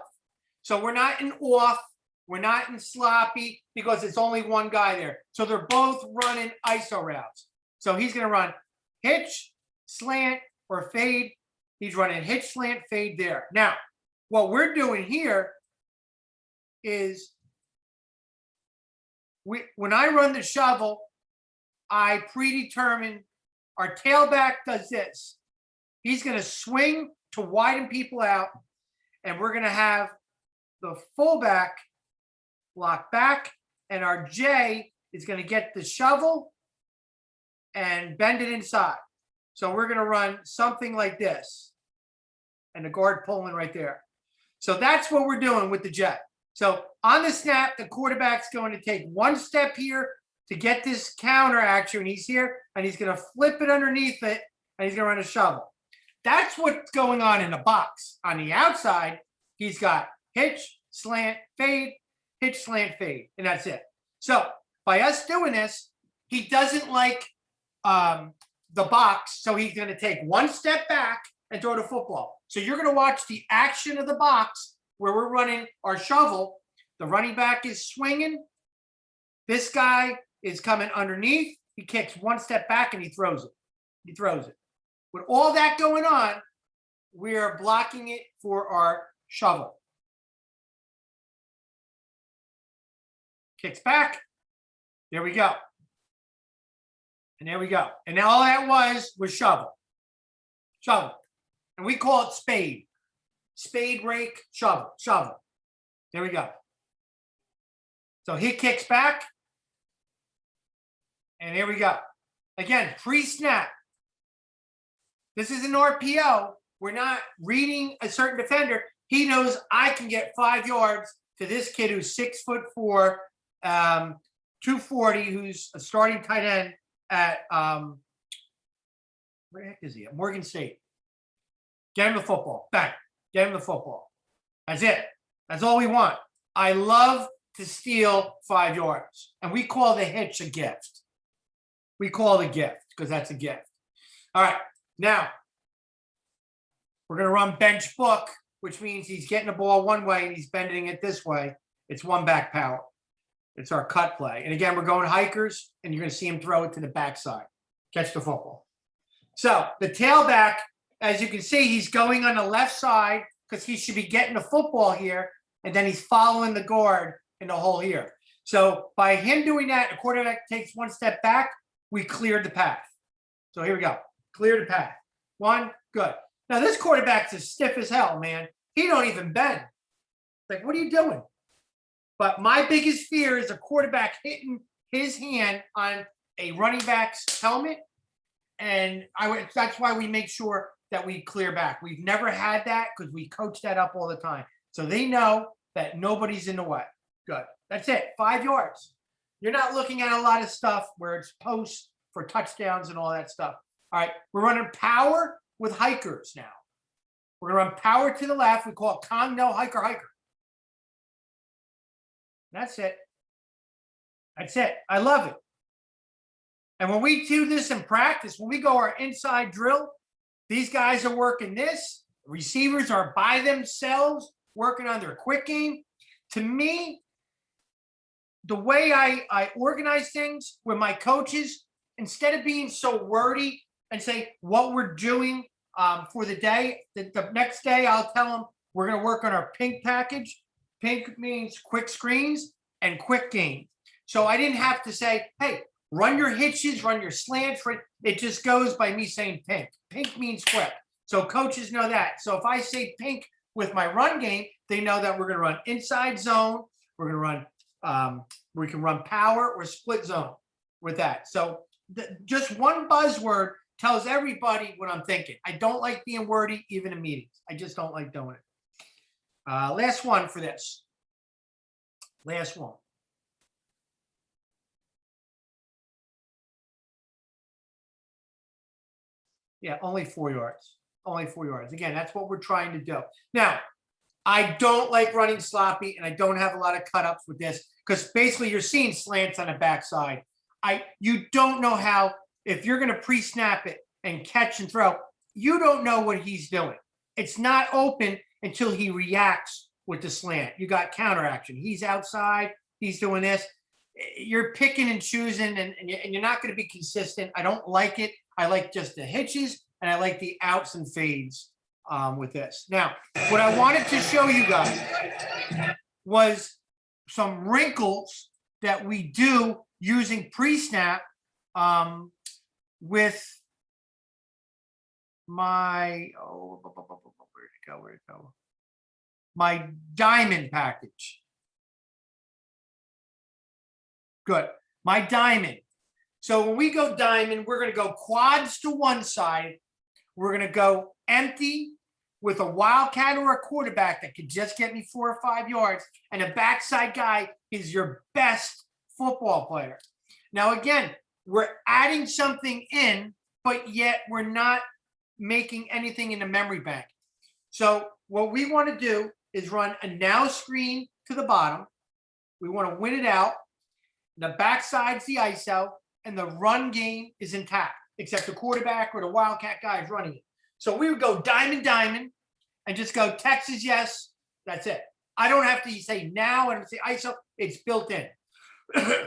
So we're not in off. We're not in sloppy because it's only one guy there. So they're both running ISO routes. So he's going to run hitch, slant, or fade. He's running hitch, slant, fade there. Now, what we're doing here is when I run the shovel, I predetermine our tailback does this. He's going to swing to widen people out, and we're going to have the fullback block back, and our J is going to get the shovel and bend it inside. So we're going to run something like this, and the guard pulling right there. So that's what we're doing with the jet. So on the snap, the quarterback's going to take one step here to get this counter action. He's here, and he's going to flip it underneath it, and he's going to run a shovel. That's what's going on in the box. On the outside, he's got hitch, slant, fade, hitch, slant, fade, and that's it. So by us doing this, he doesn't like the box, so he's going to take one step back and throw the football. So you're going to watch the action of the box where we're running our shovel. The running back is swinging. This guy is coming underneath. He kicks one step back and he throws it. He throws it. With all that going on, we are blocking it for our shovel. Kicks back. There we go. And there we go. And now all that was shovel. Shovel. And we call it spade. Spade, rake, shovel, shovel. There we go. So he kicks back. And here we go. Again, pre-snap. This is an RPO. We're not reading a certain defender. He knows I can get 5 yards to this kid who's 6'4", 240, who's a starting tight end at where the heck is he? At Morgan State. Get him the football. Bang. Get him the football. That's it. That's all we want. I love to steal 5 yards. And we call the hitch a gift. We call it a gift because that's a gift. All right. Now, we're going to run bench book, which means he's getting the ball one way and he's bending it this way. It's one back power. It's our cut play. And again, we're going hikers, and you're going to see him throw it to the backside. Catch the football. So the tailback, as you can see, he's going on the left side because he should be getting the football here, and then he's following the guard in the hole here. So by him doing that, the quarterback takes one step back, we cleared the path. So here we go. Clear the path. One, good. Now this quarterback's as stiff as hell, man. He don't even bend. Like, what are you doing? But my biggest fear is a quarterback hitting his hand on a running back's helmet. And that's why we make sure that we clear back. We've never had that because we coach that up all the time. So they know that nobody's in the way. Good. That's it. 5 yards. You're not looking at a lot of stuff where it's posts for touchdowns and all that stuff. All right. We're running power with hikers now. We're going to run power to the left. We call it Kong no hiker hiker. That's it. That's it. I love it. And when we do this in practice, when we go our inside drill, these guys are working this. Receivers are by themselves working on their quick game. To me, the way I organize things with my coaches, instead of being so wordy and say what we're doing for the day, the next day I'll tell them we're going to work on our pink package. Pink means quick screens and quick game. So I didn't have to say, hey, run your hitches, run your slants. It just goes by me saying pink. Pink means quick. So coaches know that. So if I say pink with my run game, they know that we're going to run inside zone. We're going to run, we can run power or split zone with that. So just one buzzword tells everybody what I'm thinking. I don't like being wordy, even in meetings. I just don't like doing it. Last one for this. Last one. Yeah, only 4 yards. only 4 yards. Again, that's what we're trying to do. Now, I don't like running sloppy, and I don't have a lot of cut-ups with this because basically you're seeing slants on the backside. You don't know how, if you're going to pre-snap it and catch and throw, you don't know what he's doing. It's not open until he reacts with the slant. You got counter action. He's outside. He's doing this. You're picking and choosing, and you're not going to be consistent. I don't like it. I like just the hitches, and I like the outs and fades with this. Now, what I wanted to show you guys was some wrinkles that we do using pre-snap with my, where'd it go? My diamond package. Good. My diamond. So when we go diamond, we're going to go quads to one side. We're going to go empty with a wildcat or a quarterback that could just get me 4 or 5 yards. And a backside guy is your best football player. Now, again, we're adding something in, but yet we're not making anything in the memory bank. So what we want to do is run a now screen to the bottom. We want to win it out. The backside's the ISO, and the run game is intact, except the quarterback or the wildcat guy is running it. So we would go diamond, diamond, and just go Texas, yes. That's it. I don't have to say now and say ISO. It's built in.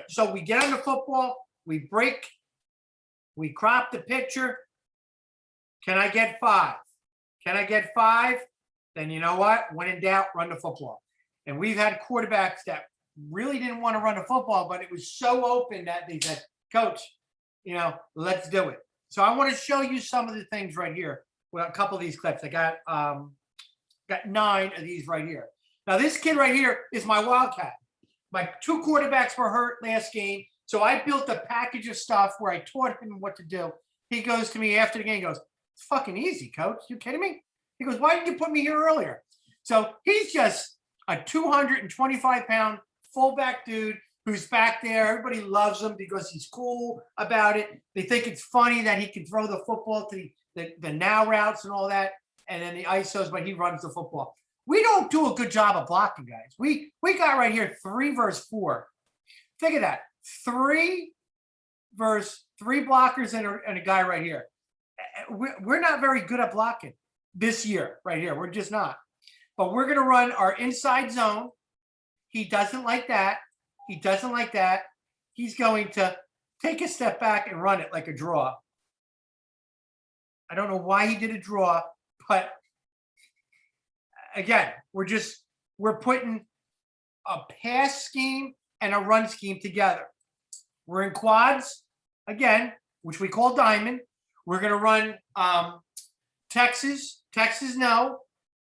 So we get on the football, we break, we crop the picture. Can I get 5? Can I get 5? Then you know what? When in doubt, run the football. And we've had quarterbacks that really didn't want to run the football, but it was so open that they said, Coach, let's do it. So I want to show you some of the things right here. Well, a couple of these clips. I got 9 of these right here. Now, this kid right here is my wildcat. My 2 quarterbacks were hurt last game, so I built a package of stuff where I taught him what to do. He goes to me after the game, he goes, it's fucking easy, Coach. You kidding me? He goes, why didn't you put me here earlier? So he's just a 225-pound fullback dude who's back there. Everybody loves him because he's cool about it. They think it's funny that he can throw the football to the now routes and all that, and then the ISOs, but he runs the football. We don't do a good job of blocking, guys. We got right here 3 versus 4. Think of that. 3 versus 3 blockers and a guy right here. We're not very good at blocking this year right here. We're just not. But we're going to run our inside zone. He doesn't like that. He doesn't like that. He's going to take a step back and run it like a draw. I don't know why he did a draw, but again, we're putting a pass scheme and a run scheme together. We're in quads, again, which we call diamond. We're going to run Texas no,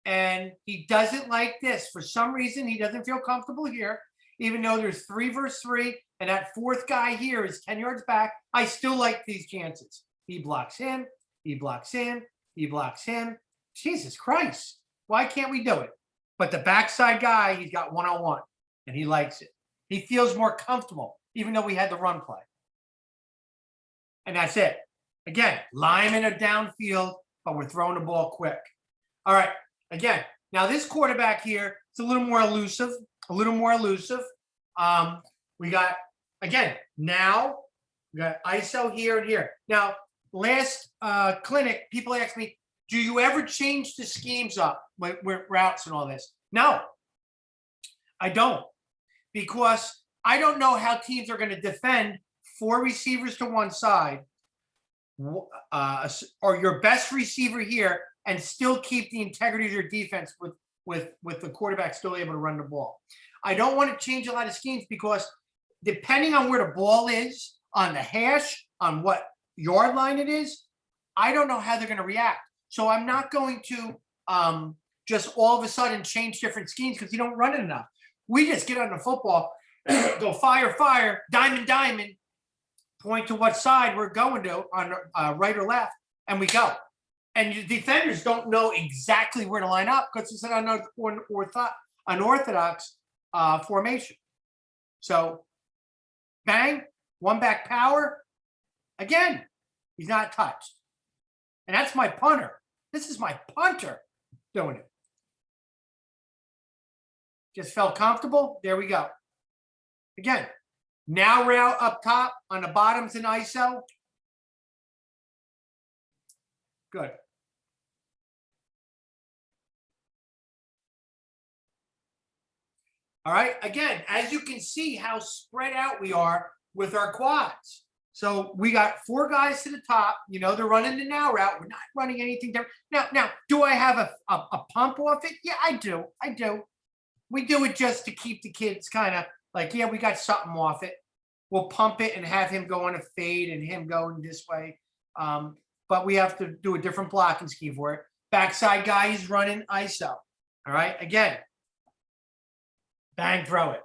and he doesn't like this. For some reason, he doesn't feel comfortable here, even though there's 3 versus 3, and that 4th guy here is 10 yards back. I still like these chances. He blocks him, he blocks him, he blocks him. Jesus Christ. Why can't we do it? But the backside guy, he's got one-on-one, and he likes it. He feels more comfortable, even though we had the run play. And that's it. Again, linemen are downfield, but we're throwing the ball quick. All right. Again, now this quarterback here, it's a little more elusive. We got, again, now we got ISO here and here. Now, last clinic, people asked me, do you ever change the schemes up with routes and all this? No, I don't, because I don't know how teams are going to defend 4 receivers to one side or your best receiver here and still keep the integrity of your defense with the quarterback still able to run the ball. I don't want to change a lot of schemes because depending on where the ball is, on the hash, on what yard line it is, I don't know how they're going to react. So I'm not going to just all of a sudden change different schemes because you don't run it enough. We just get on the football, go fire, diamond, point to what side we're going to on right or left, and we go. And your defenders don't know exactly where to line up because it's an unorthodox formation. So, bang, 1 back power. Again, he's not touched. And that's my punter. This is my punter doing it. Just felt comfortable. There we go. Again, now route up top, on the bottoms in ISO. Good. All right, again, as you can see how spread out we are with our quads. So we got 4 guys to the top, you know, they're running the now route. We're not running anything different. Now, do I have a pump off it? Yeah, I do. We do it just to keep the kids kind of like, yeah, we got something off it. We'll pump it and have him go on a fade and him going this way. But we have to do a different blocking scheme for it. Backside guy is running ISO. All right, again, bang, throw it.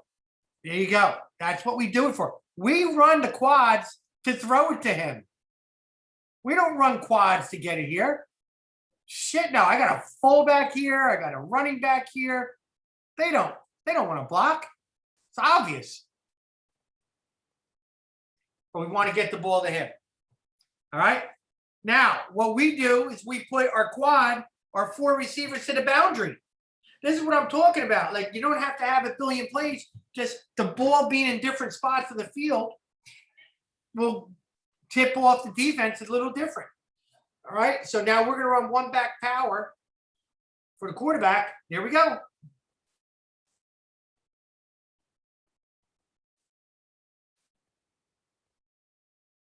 There you go. That's what we do it for. We run the quads to throw it to him. We don't run quads to get it here. Shit, no, I got a fullback here. I got a running back here. They don't want to block. It's obvious. But we want to get the ball to him. All right. Now, what we do is we put our quad, our 4 receivers to the boundary. This is what I'm talking about. Like, you don't have to have a billion plays. Just the ball being in different spots of the field will tip off the defense a little different. All right. So now we're going to run 1 back power for the quarterback. There we go.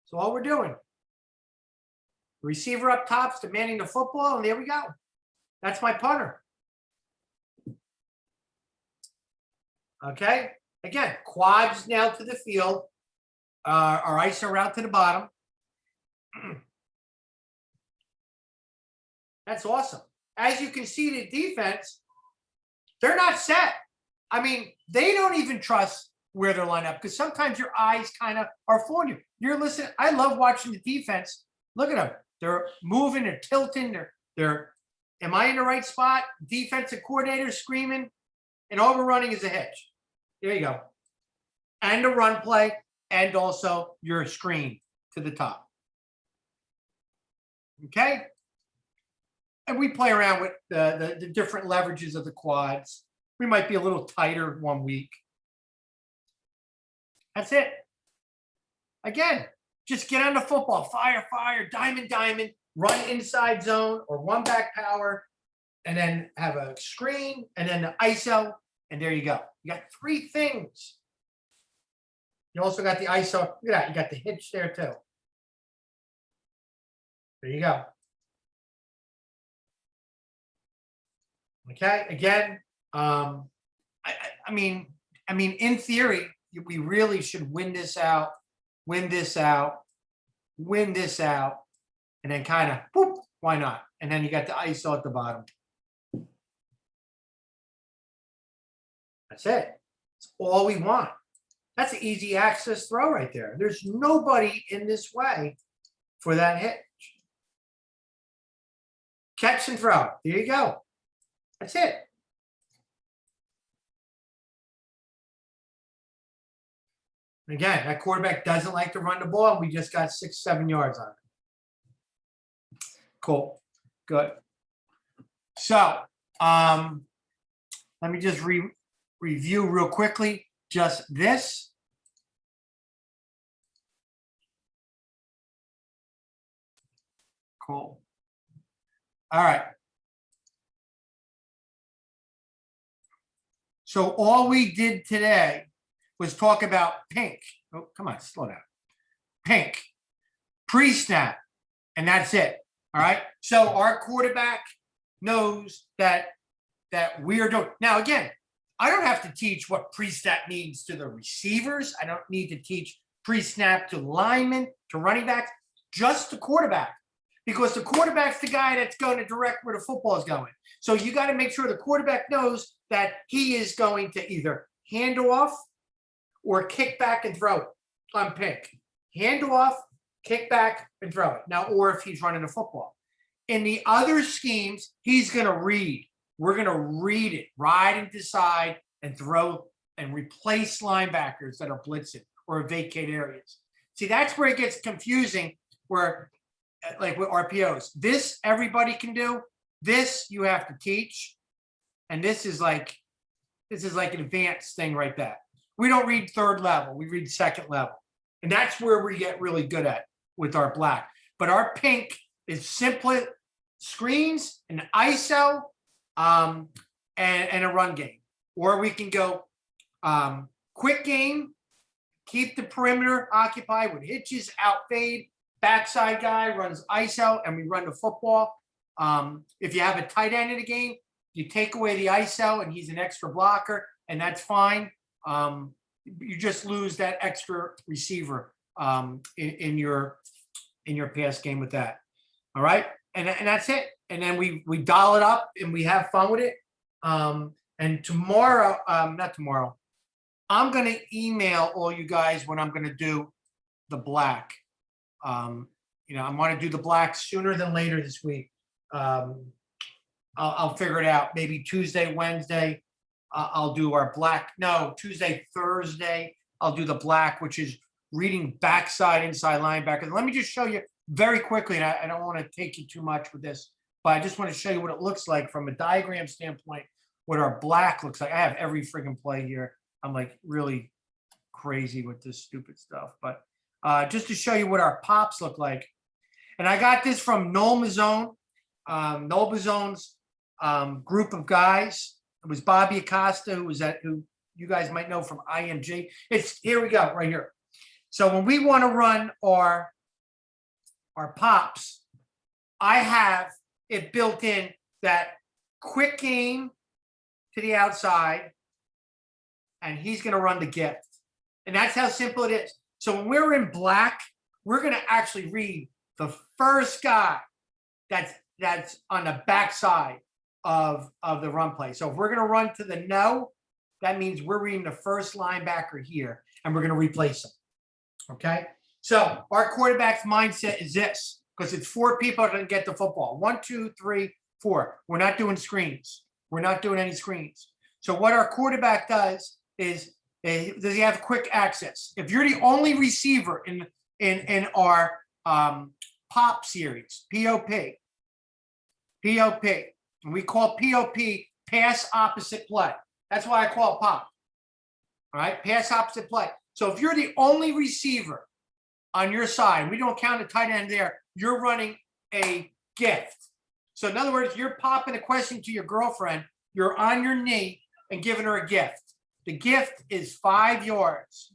So all we're doing, receiver up top's demanding the football, and there we go. That's my punter. Okay. Again, quads now to the field. Our ISO route to the bottom. That's awesome. As you can see, the defense, they're not set. I mean, they don't even trust where they're lined up because sometimes your eyes kind of are fooling you. You're listening. I love watching the defense. Look at them. They're moving, they're tilting, they're am I in the right spot? Defensive coordinator screaming, and all we're running is a hitch. There you go. And a run play, and also your screen to the top. Okay? And we play around with the different leverages of the quads. We might be a little tighter one week. That's it. Again, just get on the football, fire, diamond, run inside zone or 1 back power, and then have a screen, and then the ISO, and there you go. You got 3 things. You also got the ISO. Look at that. You got the hitch there too. There you go. Okay. Again, I mean, in theory, we really should win this out, and then kind of, whoop, why not? And then you got the ISO at the bottom. That's it. That's all we want. That's an easy access throw right there. There's nobody in this way for that hitch. Catch and throw. There you go. That's it. Again, that quarterback doesn't like to run the ball, and we just got 6-7 yards on it. Cool. Good. So let me just review real quickly just this. Cool. All right. So all we did today was talk about pink. Oh, come on, slow down. Pink, pre-snap, and that's it. All right. So our quarterback knows that we are doing. Now, again, I don't have to teach what pre-snap means to the receivers. I don't need to teach pre-snap to linemen, to running backs, just the quarterback. Because the quarterback's the guy that's going to direct where the football is going. So you got to make sure the quarterback knows that he is going to either hand off or kick back and throw it on pink. Hand off, kick back, and throw it. Now, or if he's running the football. In the other schemes, he's going to read. We're going to read it, ride and decide, and throw and replace linebackers that are blitzing or vacate areas. See, that's where it gets confusing, where like with RPOs. This everybody can do. This you have to teach. And this is like an advanced thing right there. We don't read third level, we read second level. And that's where we get really good at with our black. But our pink is simply screens, an ISO, and a run game. Or we can go quick game, keep the perimeter occupied with hitches, out fade, backside guy runs ISO, and we run the football. If you have a tight end in the game, you take away the ISO and he's an extra blocker, and that's fine. You just lose that extra receiver in your pass game with that. All right, and that's it. And then we dial it up and we have fun with it. And tomorrow, not tomorrow, I'm gonna email all you guys when I'm gonna do the black. I'm gonna do the black sooner than later this week. I'll figure it out. Maybe Tuesday, Wednesday, I'll do our black. No, Tuesday, Thursday, I'll do the black, which is reading backside, inside linebacker. Let me just show you very quickly, and I don't want to take you too much with this, but I just want to show you what it looks like from a diagram standpoint, what our black looks like. I have every friggin' play here. I'm like really crazy with this stupid stuff, but just to show you what our pops look like. And I got this from Noel Mazzone. Noel Mazzone's group of guys. It was Bobby Acosta, who you guys might know from IMG. Here we go, right here. So when we want to run our pops, I have it built in that quick game to the outside, and he's going to run the gift. And that's how simple it is. So when we're in black, we're going to actually read the first guy that's on the backside of the run play. So if we're going to run to the no, that means we're reading the first linebacker here, and we're going to replace him. Okay? So our quarterback's mindset is this, because it's 4 people that get the football. 1, 2, 3, 4. We're not doing screens. We're not doing any screens. So what our quarterback does is, does he have quick access? If you're the only receiver in our POP series, POP, and we call POP pass opposite play. That's why I call it POP. All right, pass opposite play. So if you're the only receiver on your side, we don't count a tight end there, you're running a gift. So in other words, you're popping a question to your girlfriend, you're on your knee and giving her a gift. The gift is 5 yards.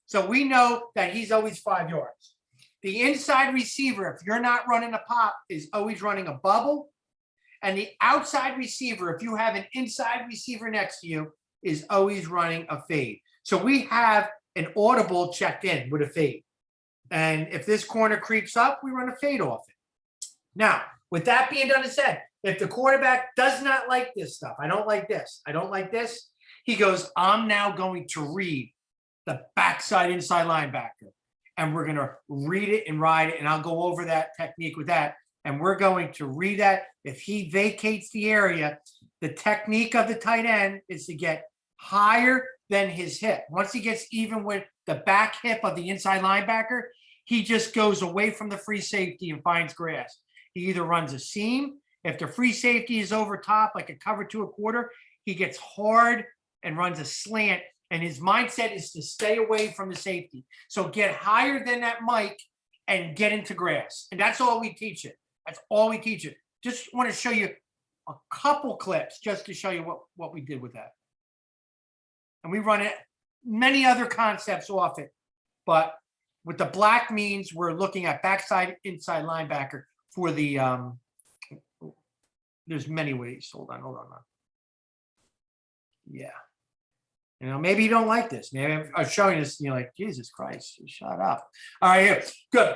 So we know that he's always 5 yards. The inside receiver, if you're not running a pop, is always running a bubble. And the outside receiver, if you have an inside receiver next to you, is always running a fade. So we have an audible checked in with a fade. And if this corner creeps up, we run a fade off it. Now, with that being done and said, if the quarterback does not like this stuff, I don't like this, I don't like this, he goes, I'm now going to read the backside inside linebacker. And we're going to read it and ride it. And I'll go over that technique with that. And we're going to read that. If he vacates the area, the technique of the tight end is to get higher than his hip. Once he gets even with the back hip of the inside linebacker, he just goes away from the free safety and finds grass. He either runs a seam. If the free safety is over top, like a cover 2 1/4, he gets hard and runs a slant. And his mindset is to stay away from the safety. So get higher than that mic and get into grass. And that's all we teach it. That's all we teach it. Just want to show you a couple clips just to show you what we did with that. And we run it, many other concepts off it. But with the black means we're looking at backside, inside linebacker for the, there's many ways. Hold on. Yeah. You know, maybe you don't like this. Maybe I'm showing this and you're like, Jesus Christ, shut up. All right, here. Good.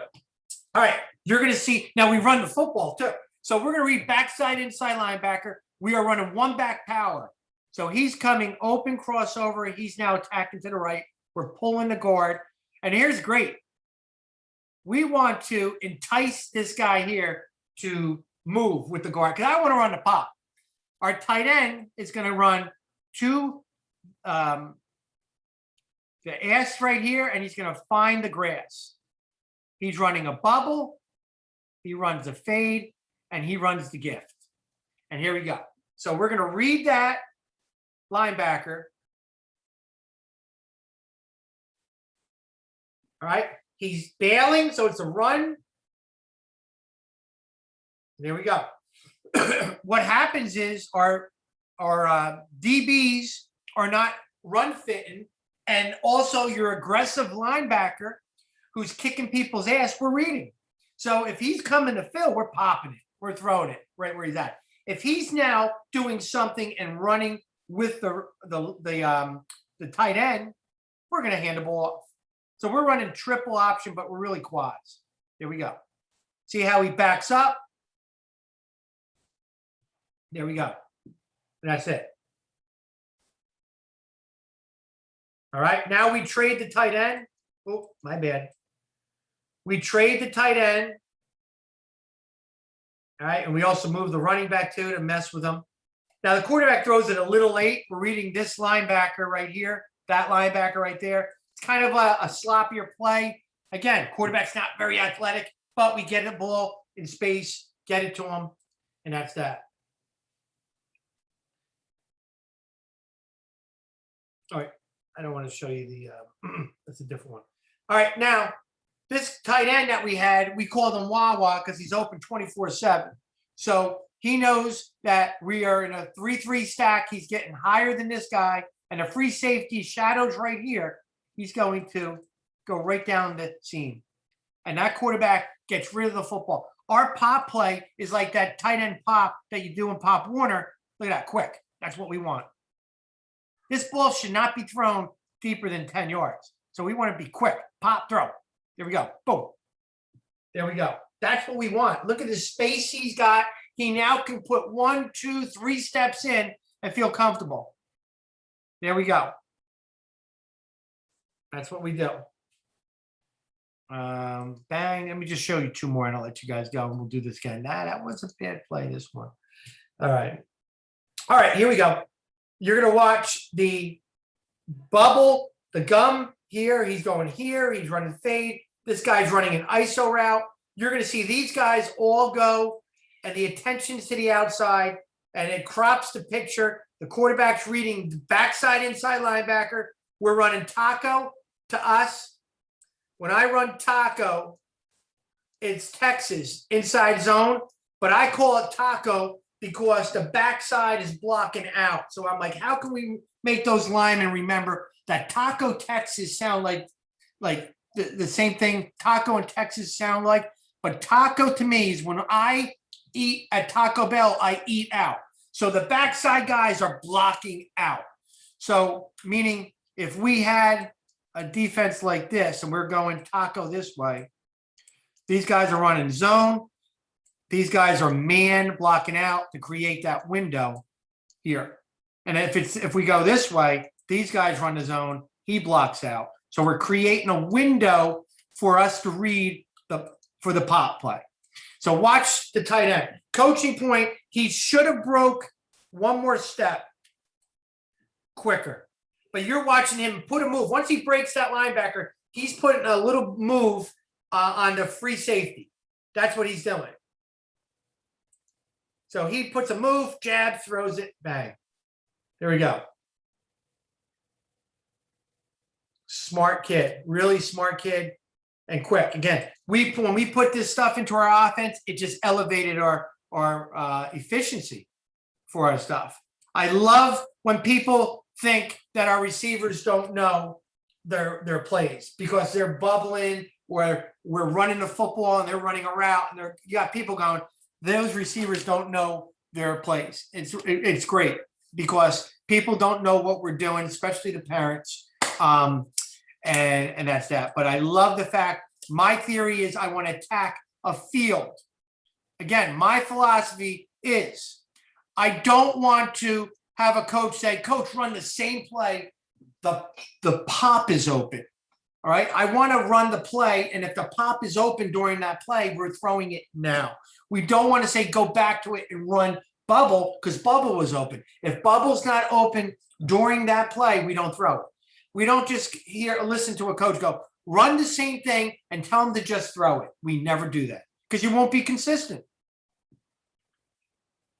All right. You're going to see. Now we run the football too. So we're going to read backside, inside linebacker. We are running 1 back power. So he's coming open crossover. He's now attacking to the right. We're pulling the guard. And here's great. We want to entice this guy here to move with the guard because I want to run the pop. Our tight end is going to run 2 the ass right here, and he's going to find the grass. He's running a bubble, he runs a fade, and he runs the gift. And here we go. So we're going to read that linebacker. All right. He's bailing, so it's a run. There we go. What happens is our DBs are not run fitting, and also your aggressive linebacker who's kicking people's ass, we're reading. So if he's coming to fill, we're popping it. We're throwing it right where he's at. If he's now doing something and running with the tight end, we're going to hand the ball off. So we're running triple option, but we're really quads. Here we go. See how he backs up? There we go. That's it. All right. Now we trade the tight end. Oh, my bad. We trade the tight end. All right. And we also move the running back too to mess with them. Now the quarterback throws it a little late. We're reading this linebacker right here, that linebacker right there. It's kind of a sloppier play. Again, quarterback's not very athletic, but we get the ball in space, get it to him, and that's that. All right. I don't want to show you the, that's a different one. All right. Now, this tight end that we had, we called him Wawa because he's open 24/7. So he knows that we are in a 3-3 stack. He's getting higher than this guy, and a free safety shadows right here. He's going to go right down the seam. And that quarterback gets rid of the football. Our pop play is like that tight end pop that you do in Pop Warner. Look at that, quick. That's what we want. This ball should not be thrown deeper than 10 yards. So we want to be quick. Pop, throw. There we go. Boom. There we go. That's what we want. Look at the space he's got. He now can put 1, 2, 3 steps in and feel comfortable. There we go. That's what we do. Bang. Let me just show you 2 more and I'll let you guys go and we'll do this again. Nah, that was a bad play, this one. All right. All right, here we go. You're going to watch the bubble, the gum here. He's going here. He's running fade. This guy's running an ISO route. You're going to see these guys all go, and the attention's to the outside, and it crops the picture. The quarterback's reading the backside inside linebacker. We're running taco to us. When I run taco, it's Texas inside zone, but I call it taco because the backside is blocking out. So I'm like, how can we make those linemen remember that taco Texas sound like the same thing taco and Texas sound like? But taco to me is when I eat at Taco Bell, I eat out. So the backside guys are blocking out. So meaning if we had a defense like this and we're going taco this way, these guys are running zone. These guys are man blocking out to create that window here. And if we go this way, these guys run the zone, he blocks out. So we're creating a window for us to read for the pop play. So watch the tight end. Coaching point, he should have broke 1 more step quicker. But you're watching him put a move. Once he breaks that linebacker, he's putting a little move on the free safety. That's what he's doing. So he puts a move, jab, throws it, bang. There we go. Smart kid, really smart kid, and quick. Again, when we put this stuff into our offense, it just elevated our efficiency for our stuff. I love when people think that our receivers don't know their plays because they're bubbling, where we're running the football and they're running a route, and you got people going, those receivers don't know their plays. It's great because people don't know what we're doing, especially the parents. And that's that. But I love the fact, my theory is I want to attack a field. Again, my philosophy is I don't want to have a coach say, coach, run the same play. The pop is open. All right. I want to run the play. And if the pop is open during that play, we're throwing it now. We don't want to say go back to it and run bubble because bubble was open. If bubble's not open during that play, we don't throw it. We don't just listen to a coach go, run the same thing and tell them to just throw it. We never do that because you won't be consistent.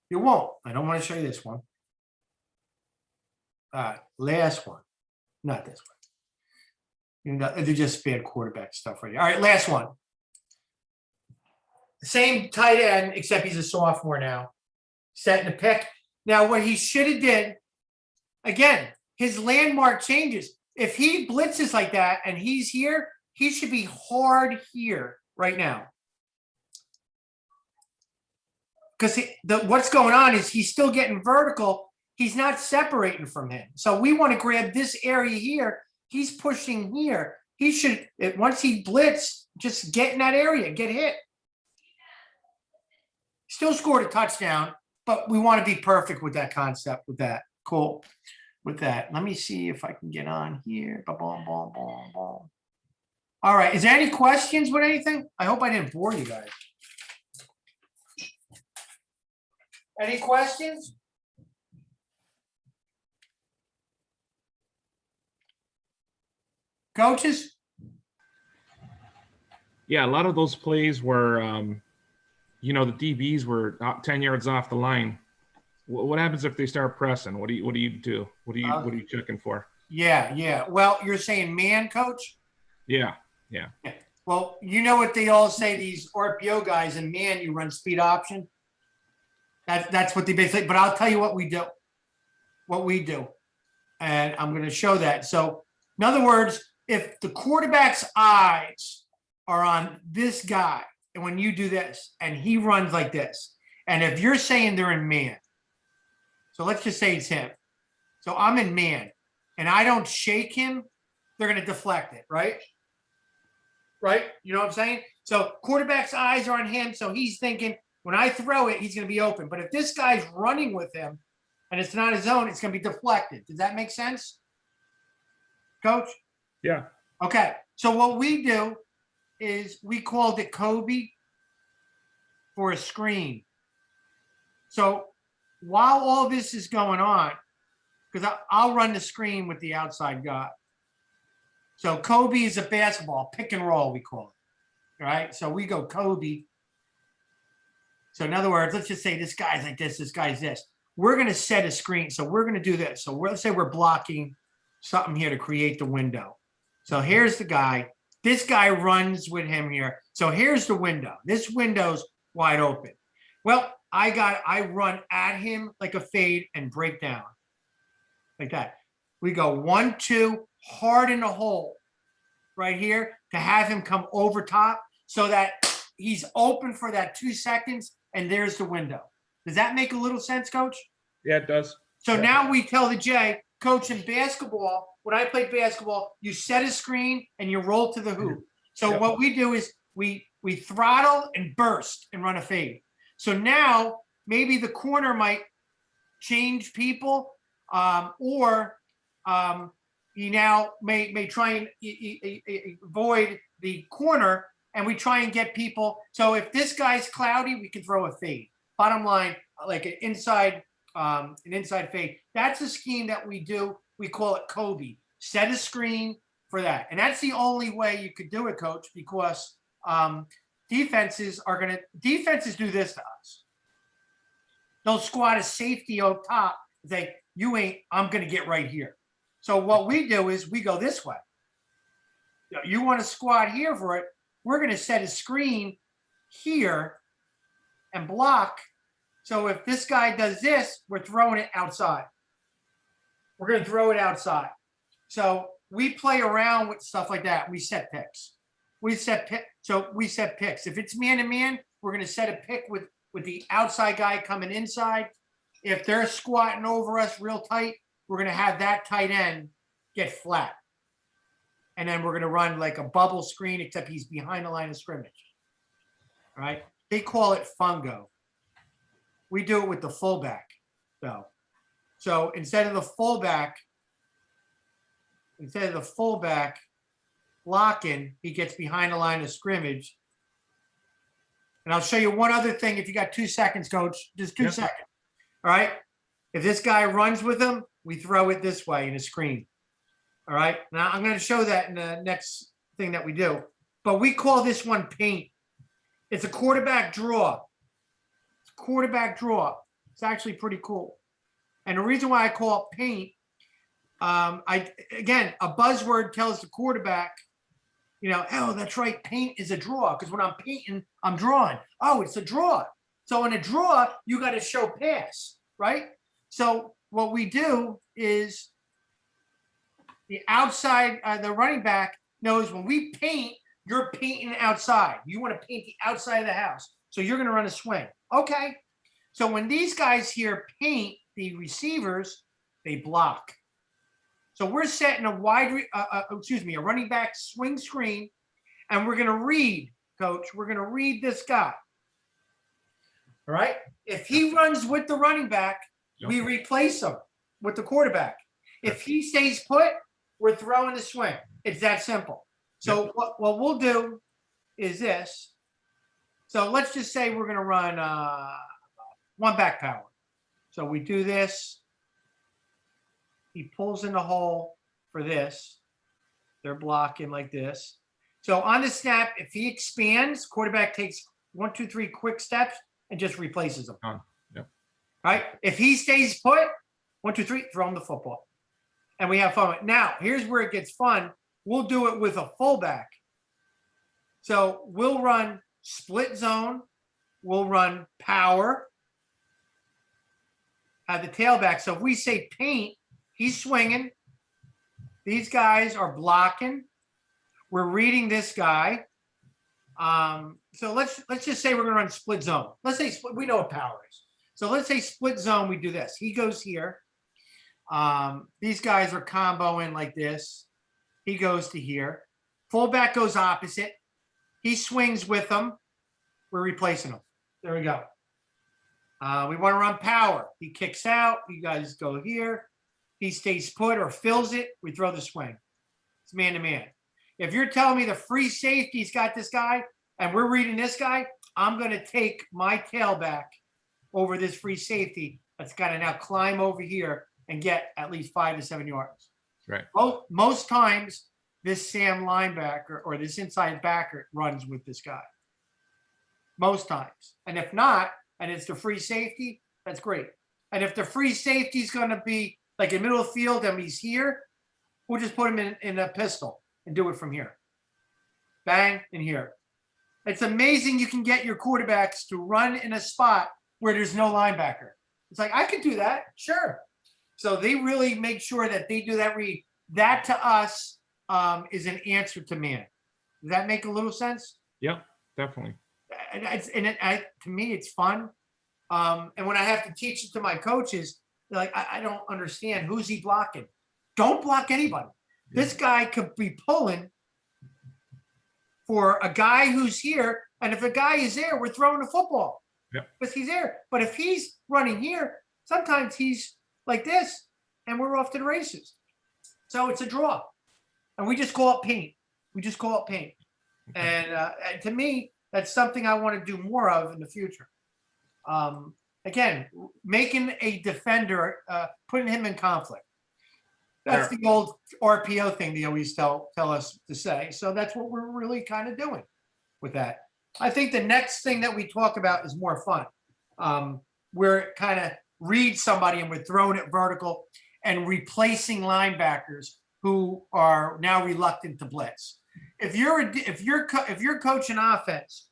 You won't. I don't want to show you this one. All right, last one. Not this one. You know, they're just bad quarterback stuff right here. All right, last one. Same tight end, except he's a sophomore now. Setting the pick. Now, what he should have did, again, his landmark changes. If he blitzes like that and he's here, he should be hard here right now. Because what's going on is he's still getting vertical. He's not separating from him. So we want to grab this area here. He's pushing here. He should, once he blitz, just get in that area, get hit. Still scored a touchdown, but we want to be perfect with that concept, with that. Cool. With that. Let me see if I can get on here. Ba-boom, boom, boom, boom. All right. Is there any questions with anything? I hope I didn't bore you guys. Any questions? Coaches? Yeah, a lot of those plays were, you know, the DBs were 10 yards off the line. What happens if they start pressing? What do you do? What are you checking for? Yeah. Well, you're saying man, coach? Yeah. Well, you know what they all say, these RPO guys, and man, you run speed option. That's what they basically, but I'll tell you what we do. And I'm going to show that. So in other words, if the quarterback's eyes are on this guy, and when you do this, and he runs like this, and if you're saying they're in man, so let's just say it's him. So I'm in man, and I don't shake him, they're going to deflect it, right? Right? You know what I'm saying? So quarterback's eyes are on him, so he's thinking, when I throw it, he's going to be open. But if this guy's running with him, and it's not his own, it's going to be deflected. Does that make sense, Coach? Yeah. Okay. So what we do is we called it Kobe for a screen. So while all this is going on, because I'll run the screen with the outside guy. So Kobe is a basketball, pick and roll, we call it. All right. So we go Kobe. So in other words, let's just say this guy's like this guy's this. We're going to set a screen. So we're going to do this. So let's say we're blocking something here to create the window. So here's the guy. This guy runs with him here. So here's the window. This window's wide open. Well, I run at him like a fade and break down like that. We go 1, 2, hard in the hole right here to have him come over top so that he's open for that 2 seconds, and there's the window. Does that make a little sense, Coach? Yeah, it does. So yeah. Now we tell the J, Coach, in basketball, when I played basketball, you set a screen and you roll to the hoop. So what we do is we throttle and burst and run a fade. So now maybe the corner might change people, or you now may try and avoid the corner, and we try and get people. So if this guy's cloudy, we can throw a fade. Bottom line, like an inside fade. That's a scheme that we do. We call it Kobe. Set a screen for that. And that's the only way you could do it, Coach, because defenses do this to us. They'll squat a safety up top. Say, I'm going to get right here. So what we do is we go this way. You want to squat here for it. We're going to set a screen here and block. So if this guy does this, we're throwing it outside. We're going to throw it outside. So we play around with stuff like that. We set picks. We set picks. If it's man to man, we're going to set a pick with the outside guy coming inside. If they're squatting over us real tight, we're going to have that tight end get flat. And then we're going to run like a bubble screen, except he's behind the line of scrimmage. All right. They call it fungo. We do it with the fullback, though. So instead of the fullback blocking, he gets behind the line of scrimmage. And I'll show you one other thing. If you got 2 seconds, Coach, just 2 seconds. All right. If this guy runs with him, we throw it this way in a screen. All right. Now I'm going to show that in the next thing that we do. But we call this one paint. It's a quarterback draw. It's actually pretty cool. And the reason why I call it paint, again, a buzzword tells the quarterback, oh, that's right, paint is a draw. Because when I'm painting, I'm drawing. Oh, it's a draw. So in a draw, you got to show pass, right? So what we do is the outside, the running back knows when we paint, you're painting outside. You want to paint the outside of the house. So you're going to run a swing. Okay. So when these guys here paint the receivers, they block. So we're setting a a running back swing screen, and we're going to read, coach. We're going to read this guy. All right. If he runs with the running back, we replace him with the quarterback. If he stays put, we're throwing the swing. It's that simple. So what we'll do is this. So let's just say we're going to run one back power. So we do this. He pulls in the hole for this. They're blocking like this. So on the snap, if he expands, quarterback takes 1, 2, 3 quick steps and just replaces him. Right? If he stays put, 1, 2, 3, throw him the football. And we have fun with it. Now, here's where it gets fun. We'll do it with a fullback. So we'll run split zone. We'll run power. Have the tailback. So if we say paint, he's swinging. These guys are blocking. We're reading this guy. So let's just say we're going to run split zone. Let's say we know what power is. So let's say split zone. We do this. He goes here. These guys are comboing like this. He goes to here. Fullback goes opposite. He swings with them. We're replacing him. There we go. We want to run power. He kicks out. You guys go here. He stays put or fills it. We throw the swing. It's man to man. If you're telling me the free safety's got this guy and we're reading this guy, I'm going to take my tailback over this free safety that's got to now climb over here and get at least 5 to 7 yards. Right. Most times, this Sam linebacker or this inside backer runs with this guy. Most times. And if not, and it's the free safety, that's great. And if the free safety is going to be like in middle of the field and he's here, we'll just put him in a pistol and do it from here. Bang, and here. It's amazing you can get your quarterbacks to run in a spot where there's no linebacker. It's like, I could do that. Sure. So they really make sure that they do that read. That to us is an answer to man. Does that make a little sense? Yep, definitely. To me, it's fun. And when I have to teach it to my coaches, they're like, I don't understand. Who's he blocking? Don't block anybody. This guy could be pulling for a guy who's here. And if a guy is there, we're throwing the football. Because he's there. But if he's running here, sometimes he's like this, and we're off to the races. So it's a draw. And we just call it paint. We just call it paint. And to me, that's something I want to do more of in the future. Again, making a defender, putting him in conflict. That's the old RPO thing they always tell us to say. So that's what we're really kind of doing with that. I think the next thing that we talk about is more fun. We're kind of read somebody and we're throwing it vertical and replacing linebackers who are now reluctant to blitz. If you're coaching offense,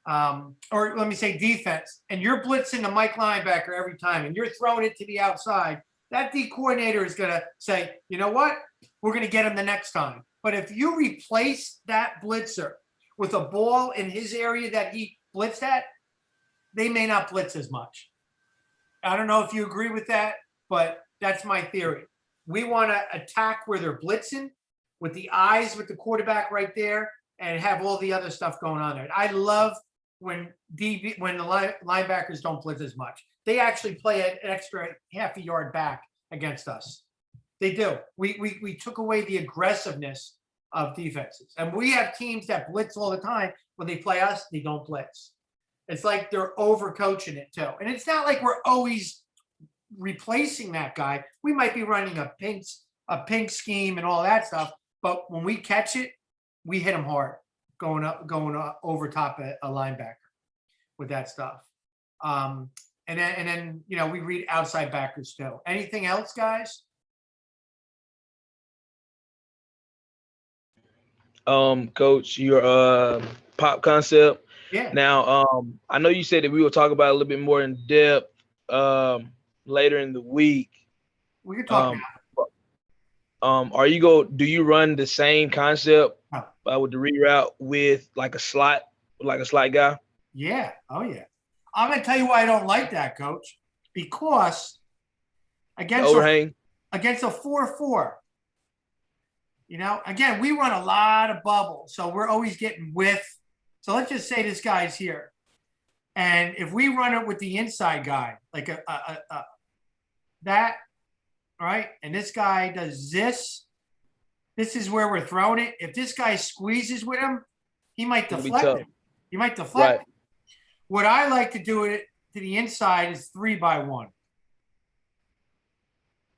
or let me say defense, and you're blitzing the Mike linebacker every time and you're throwing it to the outside, that D coordinator is going to say, you know what? We're going to get him the next time. But if you replace that blitzer with a ball in his area that he blitzed at, they may not blitz as much. I don't know if you agree with that, but that's my theory. We want to attack where they're blitzing with the eyes with the quarterback right there and have all the other stuff going on there. I love when the linebackers don't blitz as much. They actually play an extra half a yard back against us. They do. We took away the aggressiveness of defenses. And we have teams that blitz all the time. When they play us, they don't blitz. It's like they're overcoaching it too. And it's not like we're always replacing that guy. We might be running a pink scheme and all that stuff. But when we catch it, we hit them hard, going up over top a linebacker with that stuff. And then you know, we read outside backers too. Anything else, guys? Coach, your pop concept. Yeah, Now, I know you said that we will talk about it a little bit more in depth later in the week. we can talk Um, are you do you run the same concept now. with the reroute with like a slot guy? Yeah. Oh, yeah. I'm going to tell you why I don't like that, Coach. Because The against overhang. a 4-4, you know, again, we run a lot of bubble, so we're always getting width. So let's just say this guy's here, and if we run it with the inside guy, like that, right, and this guy does this. This is where we're throwing it. If this guy squeezes with him, he might It'll be deflect tough. it. He might deflect Right. it. What I like to do it to the inside is 3-by-1.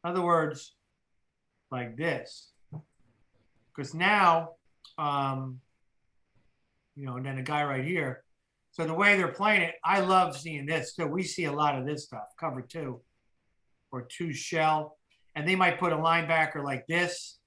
In other words, like this. Because now, you know, and then a guy right here. So the way they're playing it, I love seeing this. So we see a lot of this stuff, cover 2 or 2 shell. And they might put a linebacker like this.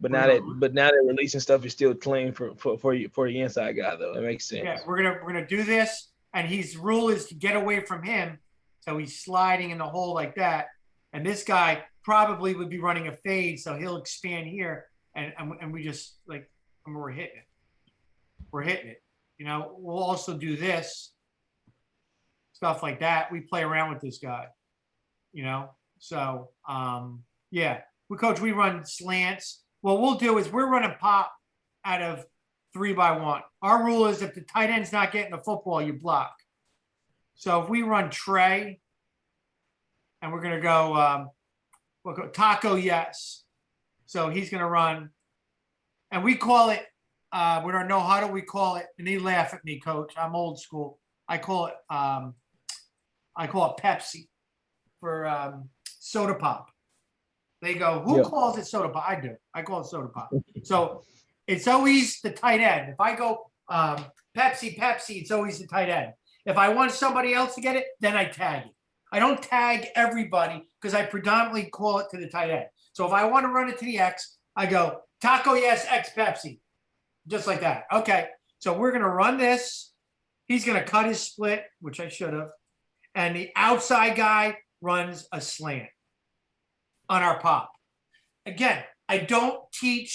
But now that releasing stuff is still clean for the inside guy though. It makes sense. Yeah, we're gonna do this, and his rule is to get away from him. So he's sliding in the hole like that. And this guy probably would be running a fade, so he'll expand here, and we just like, and we're hitting it. We're hitting it. You know, we'll also do this stuff like that. We play around with this guy. You know, so yeah, we run slants. What we'll do is we're running pop out of 3-by-1. Our rule is if the tight end's not getting the football, you block. So if we run Trey, and we're gonna go, we'll go Taco, yes. So he's gonna run, and we call it with our no huddle. We call it, and they laugh at me, Coach. I'm old school. I call it Pepsi for soda pop. They go, who calls it soda pop? I do. I call it soda pop. So it's always the tight end. If I go Pepsi, it's always the tight end. If I want somebody else to get it, then I tag it. I don't tag everybody because I predominantly call it to the tight end. So if I want to run it to the X, I go Taco, yes, X Pepsi. Just like that. Okay. So we're going to run this. He's going to cut his split, which I should have. And the outside guy runs a slant on our pop. Again, I don't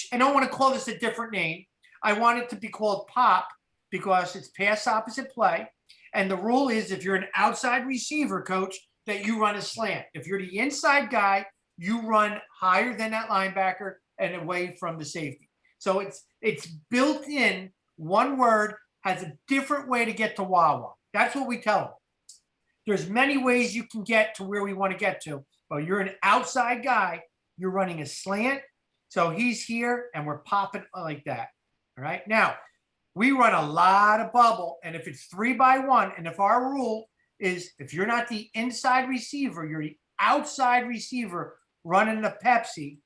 want to call this a different name. I want it to be called pop because it's pass opposite play. And the rule is if you're an outside receiver, Coach, that you run a slant. If you're the inside guy, you run higher than that linebacker and away from the safety. So it's built in. One word has a different way to get to Wawa. That's what we tell them. There's many ways you can get to where we want to get to. But you're an outside guy. You're running a slant. So he's here, and we're popping like that. All right. Now, we run a lot of bubble. And if it's 3-by-1, and if our rule is if you're not the inside receiver, you're the outside receiver running the Pepsi,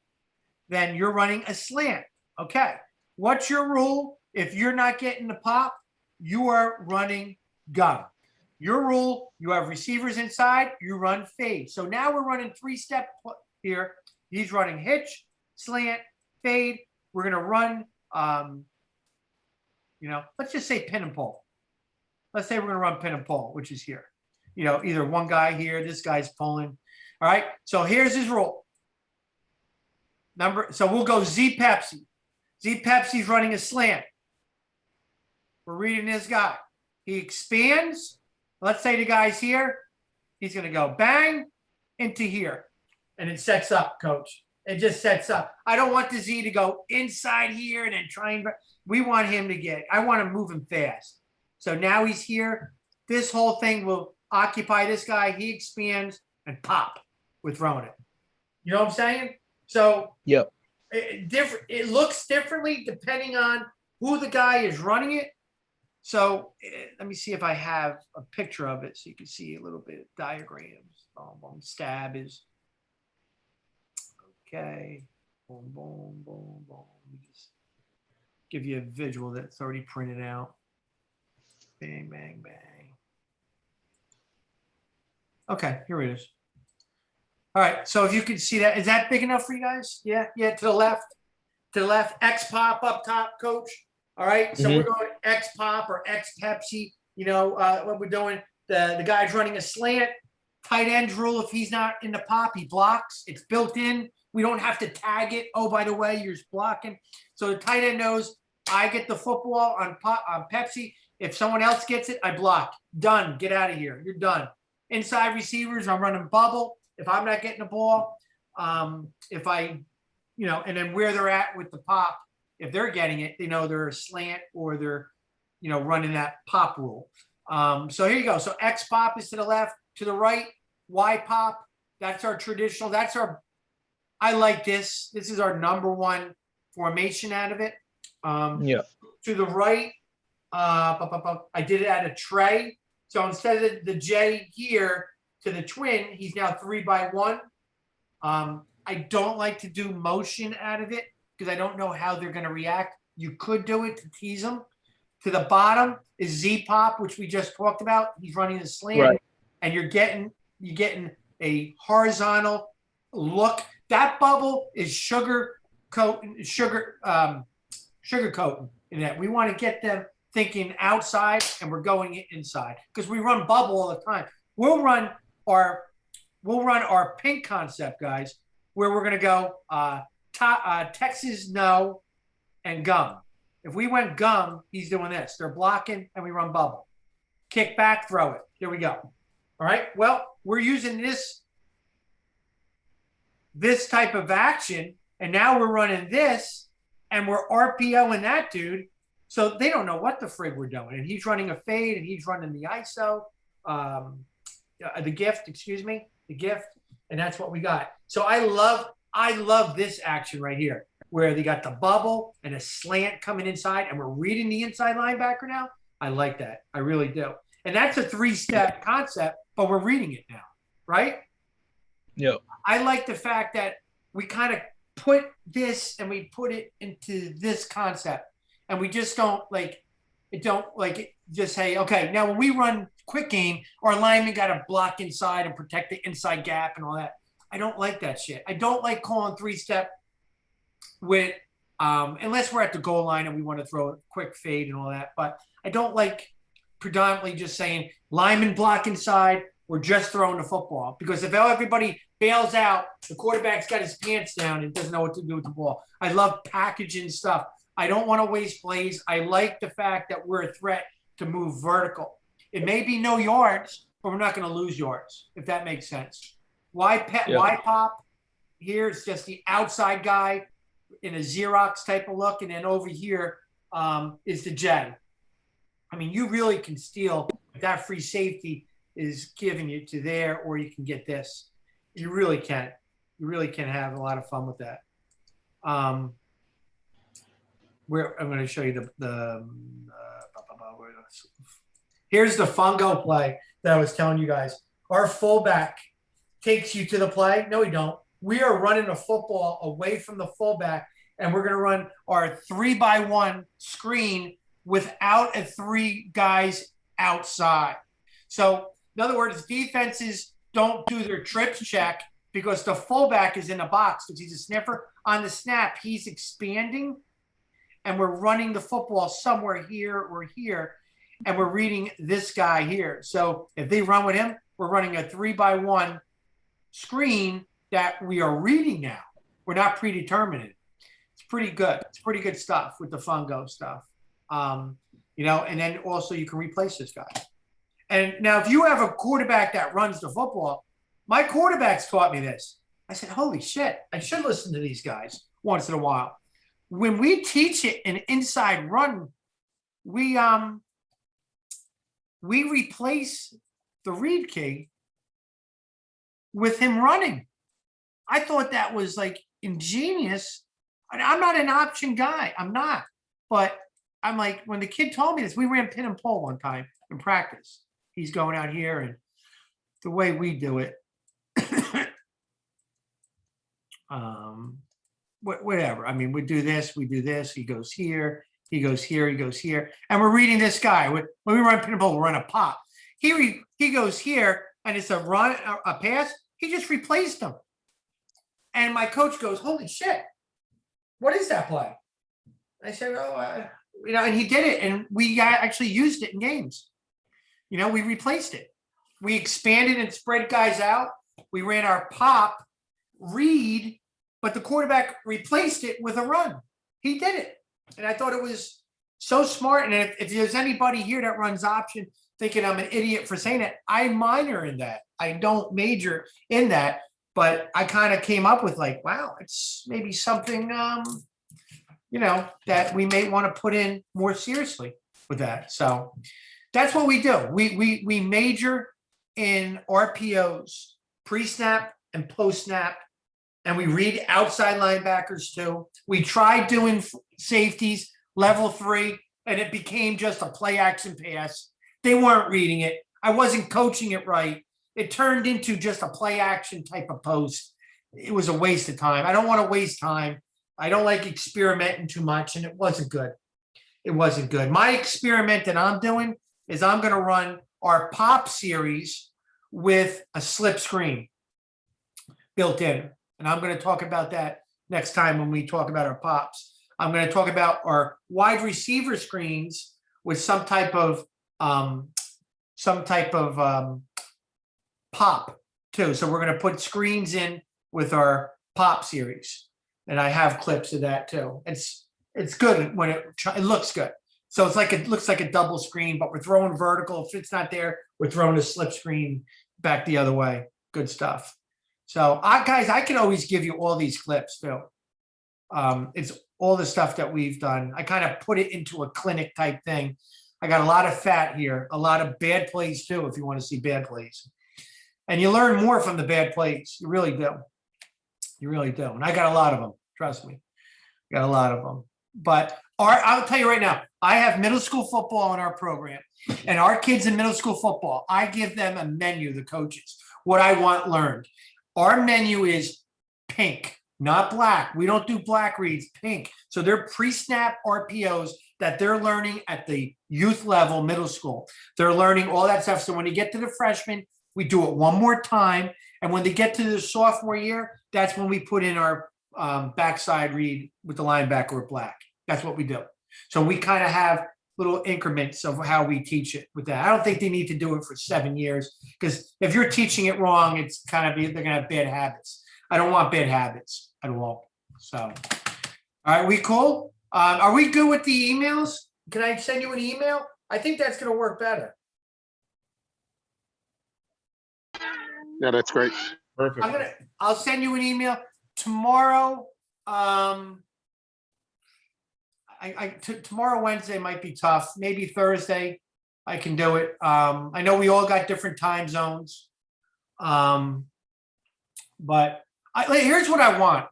then you're running a slant. Okay. What's your rule? If you're not getting the pop, you are running gun. Your rule, you have receivers inside, you run fade. So now we're running 3-step here. He's running hitch, slant, fade. We're going to run, you know, let's just say pin and pull. Let's say we're going to run pin and pull, which is here. You know, either one guy here, this guy's pulling. All right. So here's his rule. So we'll go Z Pepsi. Z Pepsi's running a slant. We're reading this guy. He expands. Let's say the guy's here. He's going to go bang into here. And it sets up, Coach. It just sets up. I don't want the Z to go inside here and then try and – we want him to get – I want to move him fast. So now he's here. This whole thing will occupy this guy. He expands and pop. We're throwing it. You know what I'm saying? So Yep. It looks differently depending on who the guy is running it. So let me see if I have a picture of it so you can see a little bit of diagrams. Stab is okay. Boom, boom, boom, boom. Let me just give you a visual that's already printed out. Bang, bang, bang. Okay, here it is. All right, so if you can see that, is that big enough for you guys? Yeah, to the left. To the left, X pop up top, coach. All right, so we're going X pop or X Pepsi. You know what we're doing. The guy's running a slant, tight end rule. If he's not in the pop, he blocks. It's built in. We don't have to tag it. Oh, by the way, you're blocking. So the tight end knows I get the football on Pepsi. If someone else gets it, I block. Done. Get out of here. You're done. Inside receivers, I'm running bubble. If I'm not getting the ball, if I, and then where they're at with the pop, if they're getting it, they know they're a slant or they're, running that pop rule. So here you go. So X pop is to the left, to the right, Y pop. That's our traditional. I like this. This is our number one formation out of it. To the right, I did it at a tray. So instead of the J here to the twin, he's now 3x1. I don't like to do motion out of it because I don't know how they're going to react. You could do it to tease them. To the bottom is Z pop, which we just talked about. He's running the slant, right, and you're getting a horizontal look. That bubble is sugar coating in that. We want to get them thinking outside, and we're going inside because we run bubble all the time. We'll run our pink concept, guys, where we're going to go Texas no and gum. If we went gum, he's doing this. They're blocking, and we run bubble. Kick back, throw it. Here we go. All right. Well, we're using this type of action, and now we're running this, and we're RPOing that dude. So they don't know what the frig we're doing. And he's running a fade, and he's running the ISO, the gift, and that's what we got. So I love this action right here, where they got the bubble and a slant coming inside, and we're reading the inside linebacker now. I like that. I really do. And that's a 3-step concept, but we're reading it now, right? Yep. I like the fact that we kind of put this and we put it into this concept, and we just don't just say, okay, now when we run quick game, our linemen got to block inside and protect the inside gap and all that. I don't like that shit. I don't like calling 3-step with unless we're at the goal line and we want to throw a quick fade and all that. But I don't like predominantly just saying lineman block inside, we're just throwing the football. Because if everybody bails out, the quarterback's got his pants down and doesn't know what to do with the ball. I love packaging stuff. I don't want to waste plays. I like the fact that we're a threat to move vertical. It may be no yards, but we're not going to lose yards, if that makes sense. Y pop here is just the outside guy in a Xerox type of look, and then over here is the J. I mean, you really can steal if that free safety is giving you to there, or you can get this. You really can. You really can have a lot of fun with that. Where I'm going to show you here's the fungo play that I was telling you guys. Our fullback takes you to the play. No, we don't. We are running a football away from the fullback, and we're going to run our 3x1 screen without a 3 guys outside. So, in other words, defenses don't do their trips check because the fullback is in the box because he's a sniffer. On the snap, he's expanding, and we're running the football somewhere here or here, and we're reading this guy here. So if they run with him, we're running a 3x1 screen that we are reading now. We're not predetermining. It's pretty good. It's pretty good stuff with the fungo stuff. And then also you can replace this guy. And now if you have a quarterback that runs the football, my quarterbacks taught me this. I said, holy shit, I should listen to these guys once in a while. When we teach it an inside run, we replace the read key with him running. I thought that was like ingenious. I'm not an option guy. I'm not. But I'm like, when the kid told me this, we ran pin and pull one time in practice. He's going out here, and the way we do it, whatever. I mean, we do this. He goes here. He goes here. He goes here. And we're reading this guy. When we run pin and pull, we run a pop. He goes here, and it's a run, a pass, he just replaced them. And my coach goes, holy shit, what is that play? I said, and he did it, and we actually used it in games. We replaced it. We expanded and spread guys out. We ran our pop, read, but the quarterback replaced it with a run. He did it. And I thought it was so smart. And if there's anybody here that runs option thinking I'm an idiot for saying it, I minor in that. I don't major in that. But I kind of came up with like, wow, it's maybe something, that we may want to put in more seriously with that. So that's what we do. We major in RPOs, pre-snap and post-snap, and we read outside linebackers too. We tried doing safeties, level 3, and it became just a play action pass. They weren't reading it. I wasn't coaching it right. It turned into just a play action type of post. It was a waste of time. I don't want to waste time. I don't like experimenting too much, and it wasn't good. It wasn't good. My experiment that I'm doing is I'm going to run our pop series with a slip screen built in. And I'm going to talk about that next time when we talk about our pops. I'm going to talk about our wide receiver screens with some type of pop too. So we're going to put screens in with our pop series. And I have clips of that too. It's good when it looks good. So it looks like a double screen, but we're throwing vertical. If it's not there, we're throwing a slip screen back the other way. Good stuff. So guys, I can always give you all these clips too. It's all the stuff that we've done. I kind of put it into a clinic type thing. I got a lot of fat here, a lot of bad plays too, if you want to see bad plays. And you learn more from the bad plays. You really do. You really do. And I got a lot of them. Trust me. Got a lot of them. But I'll tell you right now, I have middle school football in our program. And our kids in middle school football, I give them a menu, the coaches, what I want learned. Our menu is pink, not black. We don't do black reads, pink. So they're pre-snap RPOs that they're learning at the youth level, middle school. They're learning all that stuff. So when you get to the freshman, we do it one more time. And when they get to the sophomore year, that's when we put in our backside read with the linebacker with black. That's what we do. So we kind of have little increments of how we teach it with that. I don't think they need to do it for 7 years, because if you're teaching it wrong, it's kind of, they're going to have bad habits. I don't want bad habits at all. So, all right, we cool? Are we good with the emails? Can I send you an email? I think that's going to work better. Yeah, that's great. Perfect. I'll send you an email tomorrow. Tomorrow, Wednesday might be tough. Maybe Thursday I can do it. I know we all got different time zones. But here's what I want.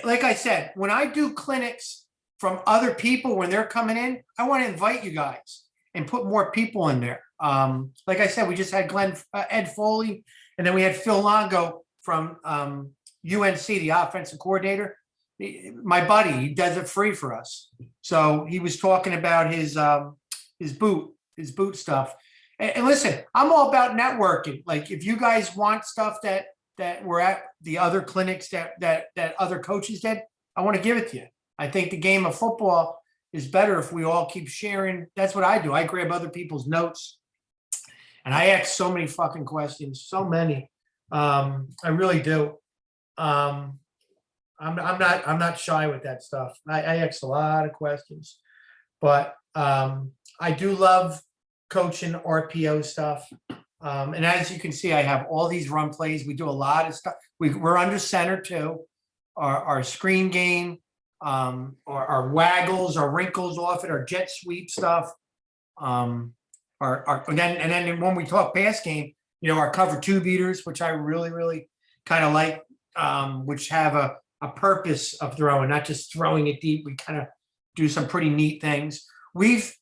Like I said, when I do clinics from other people, when they're coming in, I want to invite you guys and put more people in there. Like I said, we just had Ed Foley, and then we had Phil Longo from UNC, the offensive coordinator. My buddy, he does it free for us. So he was talking about his boot stuff. And listen, I'm all about networking. Like if you guys want stuff that we're at the other clinics that other coaches did, I want to give it to you. I think the game of football is better if we all keep sharing. That's what I do. I grab other people's notes and I ask so many fucking questions, so many. I really do. I'm not shy with that stuff. I ask a lot of questions, but I do love coaching RPO stuff. And as you can see, I have all these run plays. We do a lot of stuff. We're under center too. Our screen game, our waggles, our wrinkles off it, our jet sweep stuff. And then when we talk pass game, our cover 2 beaters, which I really, really kind of like, which have a purpose of throwing, not just throwing it deep. We kind of do some pretty neat things. We've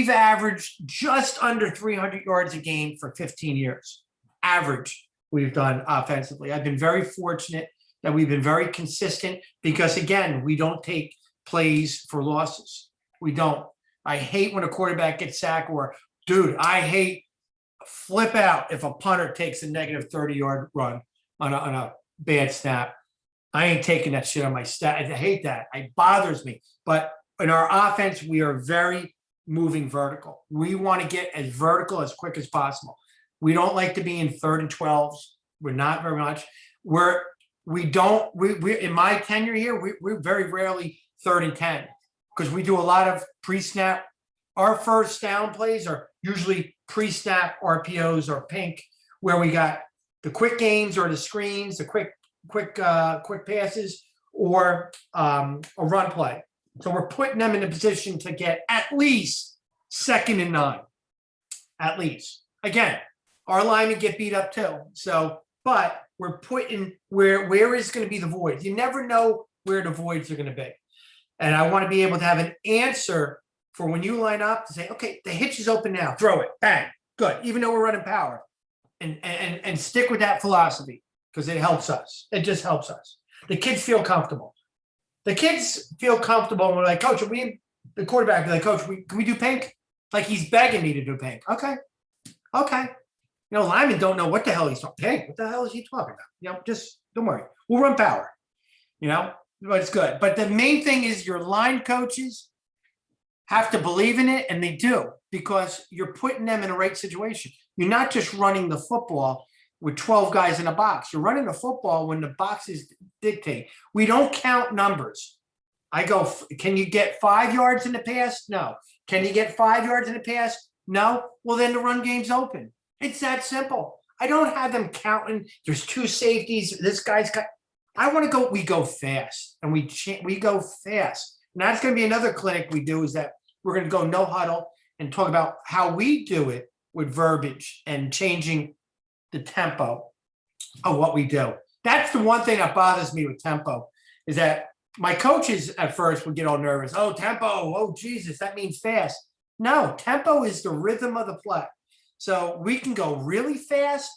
averaged just under 300 yards a game for 15 years. Average we've done offensively. I've been very fortunate that we've been very consistent because, again, we don't take plays for losses. We don't. I hate when a quarterback gets sacked, or, dude, I hate flip out if a punter takes a negative 30-yard run on a bad snap. I ain't taking that shit on my stat. I hate that. It bothers me. But in our offense, we are very moving vertical. We want to get as vertical as quick as possible. We don't like to be in 3rd and 12s. We're not very much. We in my tenure here, we're very rarely 3rd and 10 because we do a lot of pre-snap. Our first down plays are usually pre-snap RPOs or pink, where we got the quick games or the screens, the quick passes, or a run play. So we're putting them in a position to get at least 2nd and 9, at least. Again, our linemen get beat up too. So, but we're putting where is going to be the voids. You never know where the voids are going to be, and I want to be able to have an answer for when you line up to say, okay, the hitch is open now, throw it, bang, good. Even though we're running power, and stick with that philosophy because it helps us. It just helps us. The kids feel comfortable. The kids feel comfortable when we're like, Coach, the quarterback be like, Coach, can we do pink? Like he's begging me to do pink. Okay. You know, linemen don't know what the hell he's talking. Pink? What the hell is he talking about? You know, just don't worry. We'll run power. You know, but it's good. But the main thing is your line coaches have to believe in it, and they do, because you're putting them in the right situation. You're not just running the football with 12 guys in a box. You're running the football when the boxes dictate. We don't count numbers. I go, can you get 5 yards in the pass? No. Can you get 5 yards in the pass? No. Well, then the run game's open. It's that simple. I don't have them counting. There's 2 safeties. This guy's got. I want to go. We go fast, and we go fast. And that's going to be another clinic we do. Is that we're going to go no huddle and talk about how we do it with verbiage and changing the tempo of what we do. That's the one thing that bothers me with tempo, is that my coaches at first would get all nervous. Oh, tempo. Oh, Jesus, that means fast. No, tempo is the rhythm of the play. So we can go really fast.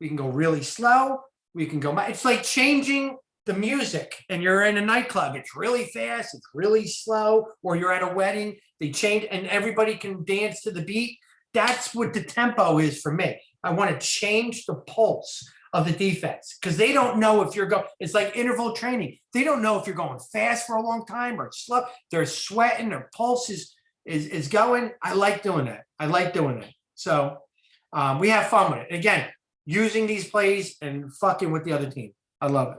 We can go really slow. We can go. It's like changing the music, and you're in a nightclub. It's really fast. It's really slow. Or you're at a wedding. They change, and everybody can dance to the beat. That's what the tempo is for me. I want to change the pulse of the defense, because they don't know if you're going. It's like interval training. They don't know if you're going fast for a long time or slow. They're sweating. Their pulse is going. I like doing that. So we have fun with it. Again, using these plays and fucking with the other team. I love it.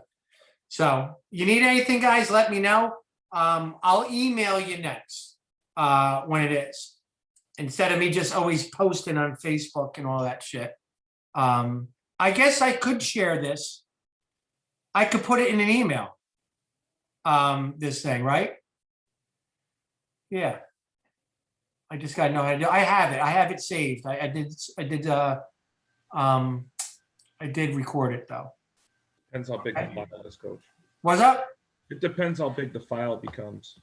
So you need anything, guys, let me know. I'll email you next when it is, instead of me just always posting on Facebook and all that shit. I guess I could share this. I could put it in an email. This thing, right? Yeah. I just got to know how to do. I have it saved. I did record it though. Depends how big the file is, Coach. What's up? It depends how big the file becomes.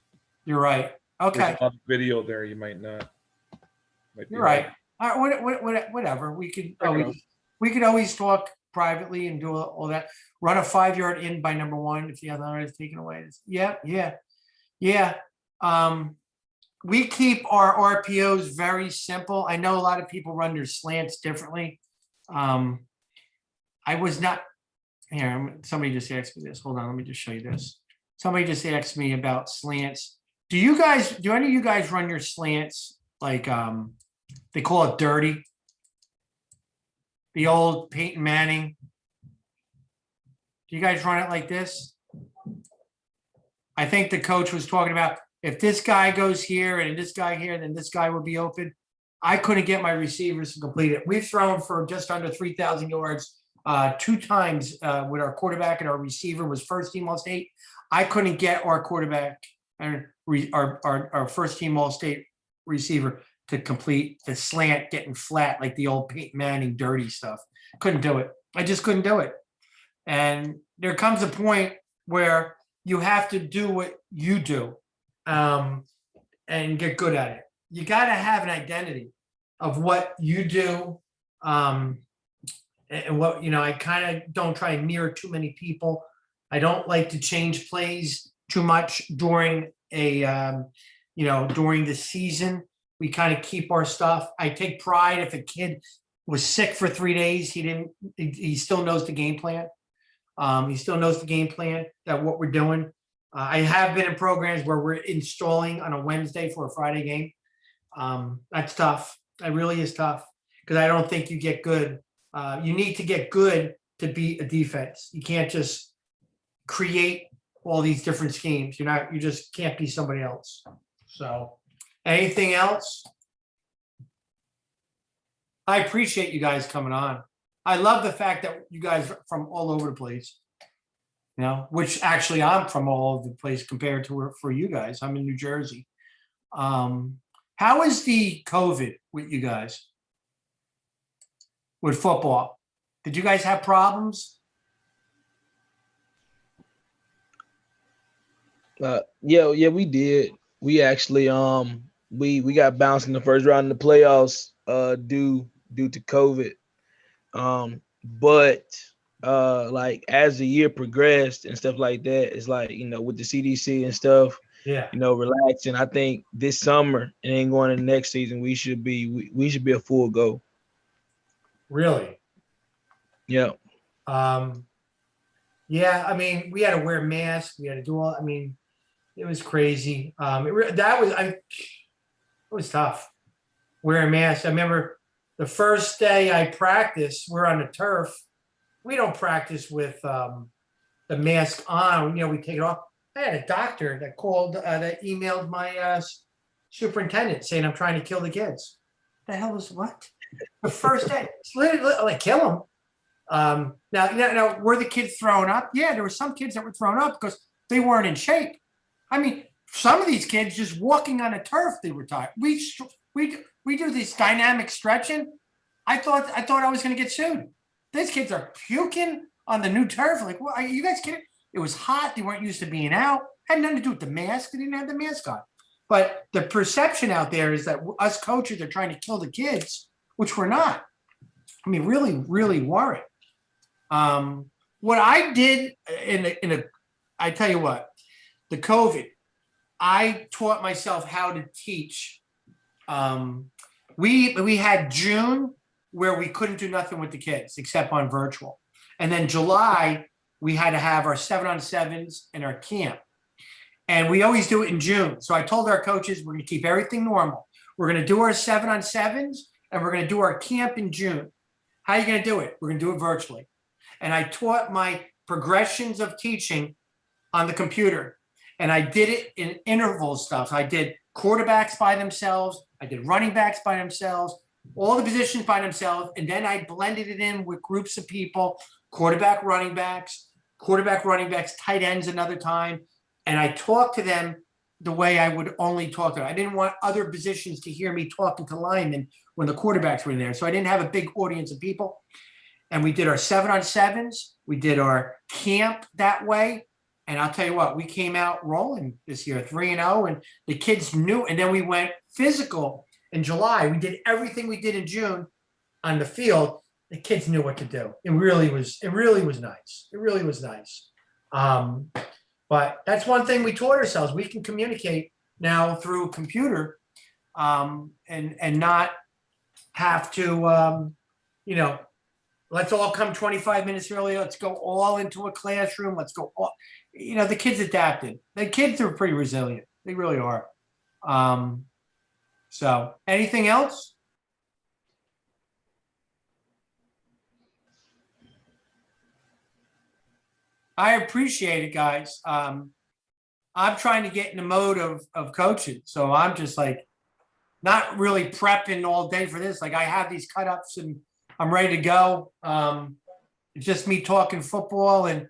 You're right. Okay. There's a lot of video there, you might not. You're right. All right. Whatever. We could always talk privately and do all that. Run a 5-yard in by number 1 if the other one is taken away. Yeah. We keep our RPOs very simple. I know a lot of people run their slants differently. I was not here. Somebody just asked me this. Hold on, let me just show you this. Somebody just asked me about slants. Do any of you guys run your slants like they call it dirty? The old Peyton Manning. Do you guys run it like this? I think the coach was talking about, if this guy goes here and this guy here, then this guy will be open. I couldn't get my receivers to complete it. We've thrown for just under 3,000 yards 2 times with our quarterback, and our receiver was first team All-State. I couldn't get our quarterback and our first team All-State receiver to complete the slant getting flat like the old Peyton Manning dirty stuff. Couldn't do it. I just couldn't do it. And there comes a point where you have to do what you do and get good at it. You got to have an identity of what you do. And what, I kind of don't try and mirror too many people. I don't like to change plays too much during during the season. We kind of keep our stuff. I take pride if a kid was sick for 3 days. He still knows the game plan. He still knows the game plan that what we're doing. I have been in programs where we're installing on a Wednesday for a Friday game. That's tough. That really is tough because I don't think you get good. You need to get good to beat a defense. You can't just create all these different schemes. You just can't be somebody else. So anything else? I appreciate you guys coming on. I love the fact that you guys are from all over the place, which actually I'm from all over the place compared to for you guys. I'm in New Jersey. How is the COVID with you guys? With football? Did you guys have problems? Yeah, we did. We actually we got bounced in the first round of the playoffs due to COVID. But like as the year progressed and stuff like that, it's like, with the CDC and stuff, relaxing. I think this summer and then going into next season, we should be a full go. Really? Yeah. Yeah, I mean, we had to wear masks. We had to do all, it was crazy. It was tough wearing masks. I remember the first day I practiced, we're on the turf. We don't practice with the mask on. We take it off. I had a doctor that called, that emailed my superintendent saying I'm trying to kill the kids. The hell was what? The first day, it's literally like kill them. Now, were the kids thrown up? Yeah, there were some kids that were thrown up because they weren't in shape. Some of these kids just walking on a turf, they were tired. We do this dynamic stretching. I thought I was going to get sued. These kids are puking on the new turf. Like, what, are you guys kidding? It was hot. They weren't used to being out. Had nothing to do with the mask. They didn't have the mask on. But the perception out there is that us coaches are trying to kill the kids, which we're not. Really, really weren't. What I did I tell you what, the COVID, I taught myself how to teach. We had June where we couldn't do nothing with the kids except on virtual. And then July, we had to have our 7-on-7s and our camp. And we always do it in June. So I told our coaches, we're going to keep everything normal. We're going to do our 7-on-7s and we're going to do our camp in June. How are you going to do it? We're going to do it virtually. And I taught my progressions of teaching on the computer. And I did it in interval stuff. I did quarterbacks by themselves. I did running backs by themselves, all the positions by themselves. And then I blended it in with groups of people, quarterback, running backs, tight ends another time. And I talked to them the way I would only talk to them. I didn't want other positions to hear me talking to linemen when the quarterbacks were in there. So I didn't have a big audience of people. And we did our 7-on-7s. We did our camp that way. And I'll tell you what, we came out rolling this year, 3-0, and the kids knew. And then we went physical in July. We did everything we did in June on the field. The kids knew what to do. It really was nice. It really was nice. But that's one thing we taught ourselves. We can communicate now through computer and not have to, let's all come 25 minutes early. Let's go all into a classroom. Let's go all, the kids adapted. The kids are pretty resilient. They really are. So anything else? I appreciate it, guys. I'm trying to get in the mode of coaching. So I'm just like not really prepping all day for this. Like I have these cut-ups and I'm ready to go. It's just me talking football and,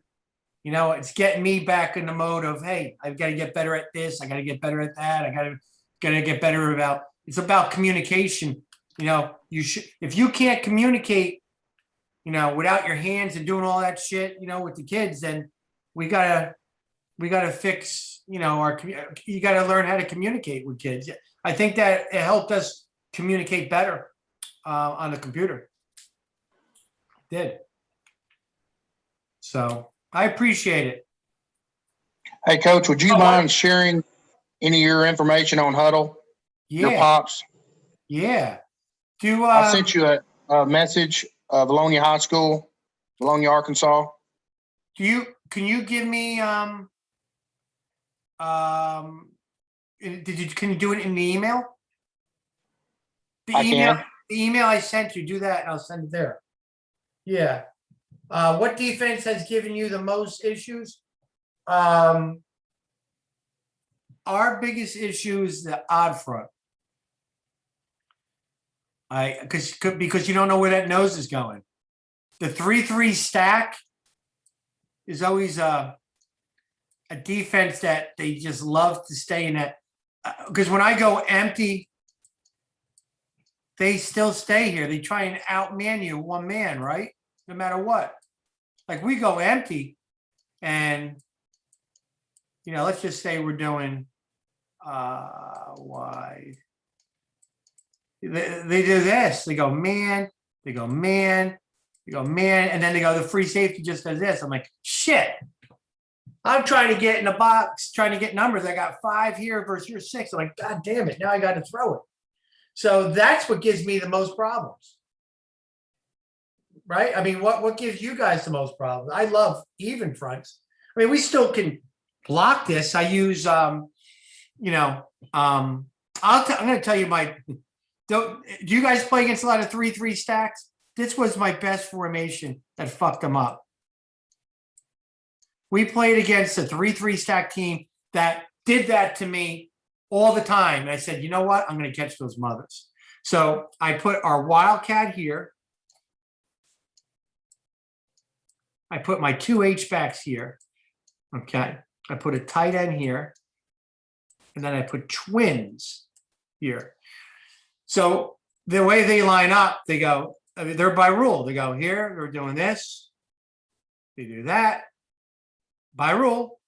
it's getting me back in the mode of, hey, I've got to get better at this. I got to get better at that. I got to get better it's about communication. If you can't communicate, without your hands and doing all that shit, with the kids, then we gotta fix, you gotta learn how to communicate with kids. I think that it helped us communicate better on the computer. It did. So I appreciate it. Hey, Coach, would you mind sharing any of your information on Huddle? Yeah. Your pops? Yeah. I sent you message, Valonia High School, Valonia, Arkansas. Can you give me, can you do it in the email? I can. The email I sent you, do that and I'll send it there. Yeah. What defense has given you the most issues? Our biggest issue is the odd front. Because you don't know where that nose is going. The 3-3 stack is always a defense that they just love to stay in that. Because when I go empty, they still stay here. They try and outman you one man, right? No matter what. Like we go empty and, let's just say we're doing wide. They do this. They go, man, they go, man, they go, man. And then they go, the free safety just does this. I'm like, shit. I'm trying to get in the box, trying to get numbers. I got 5 here versus your 6. I'm like, God damn it. Now I got to throw it. So that's what gives me the most problems. Right? I mean, what gives you guys the most problems? I love even fronts. I mean, we still can block this. I use, I'm going to tell you do you guys play against a lot of 3-3 stacks? This was my best formation that fucked them up. We played against a 3-3 stack team that did that to me all the time. And I said, you know what? I'm going to catch those mothers. So I put our Wildcat here. I put my 2 H-backs here. Okay. I put a tight end here. And then I put twins here. So the way they line up, they go, they're by rule. They go here, they're doing this. They do that. By rule.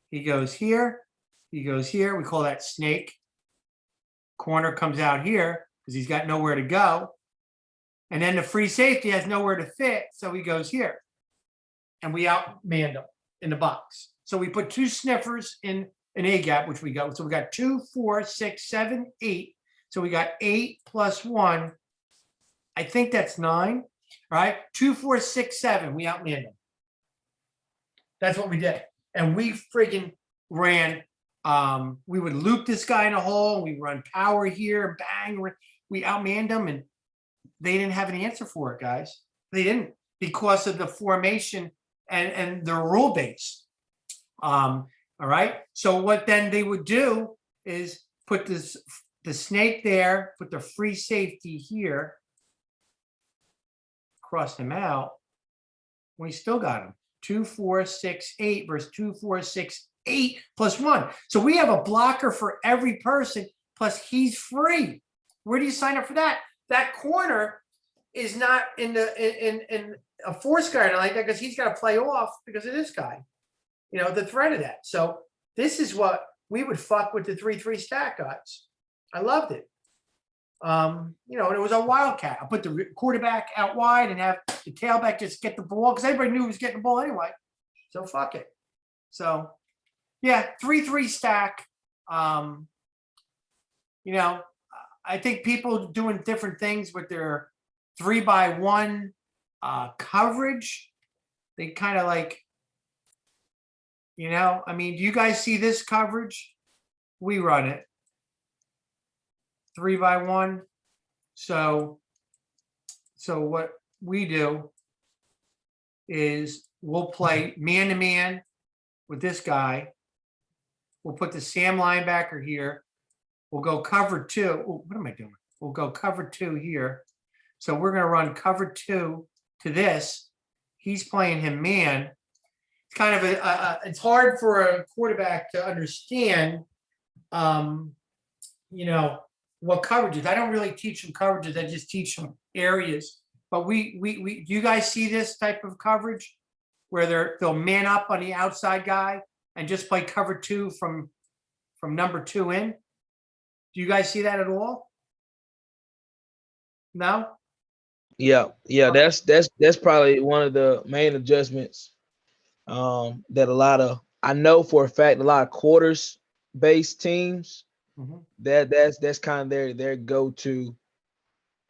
He goes here. He goes here. We call that snake. Corner comes out here because he's got nowhere to go. And then the free safety has nowhere to fit. So he goes here. And we outmanned him in the box. So we put 2 sniffers in an A gap, which we got. So we got 2, 4, 6, 7, 8. So we got 8 plus 1. I think that's 9. Right? 2, 4, 6, 7. We outmanned him. That's what we did. And we freaking ran. We would loop this guy in a hole. We run power here. Bang. We outmanned them. And they didn't have an answer for it, guys. They didn't, because of the formation and the rule base. All right. So what then they would do is put the snake there, put the free safety here, cross him out. We still got him. 2, 4, 6, 8 versus 2, 4, 6, 8 plus 1. So we have a blocker for every person, plus he's free. Where do you sign up for that? That corner is not in a force guard like that because he's got to play off because of this guy. The threat of that. So this is what we would fuck with the 3-3 stack guys. I loved it. And it was a wildcat. I put the quarterback out wide and have the tailback just get the ball because everybody knew he was getting the ball anyway. So fuck it. So yeah, 3-3 stack. I think people doing different things with their 3-by-1 coverage. They kind of like, do you guys see this coverage? We run it 3-by-1. So what we do is we'll play man-to-man with this guy. We'll put the Sam linebacker here. We'll go cover 2. Ooh, what am I doing? We'll go cover 2 here. So we're going to run cover 2 to this. He's playing him man. It's kind of it's hard for a quarterback to understand, what coverages. I don't really teach them coverages. I just teach them areas. But do you guys see this type of coverage where they'll man up on the outside guy and just play cover 2 from number 2 in? Do you guys see that at all? No? Yeah. That's probably one of the main adjustments that I know for a fact a lot of quarters based teams, that's kind of their go-to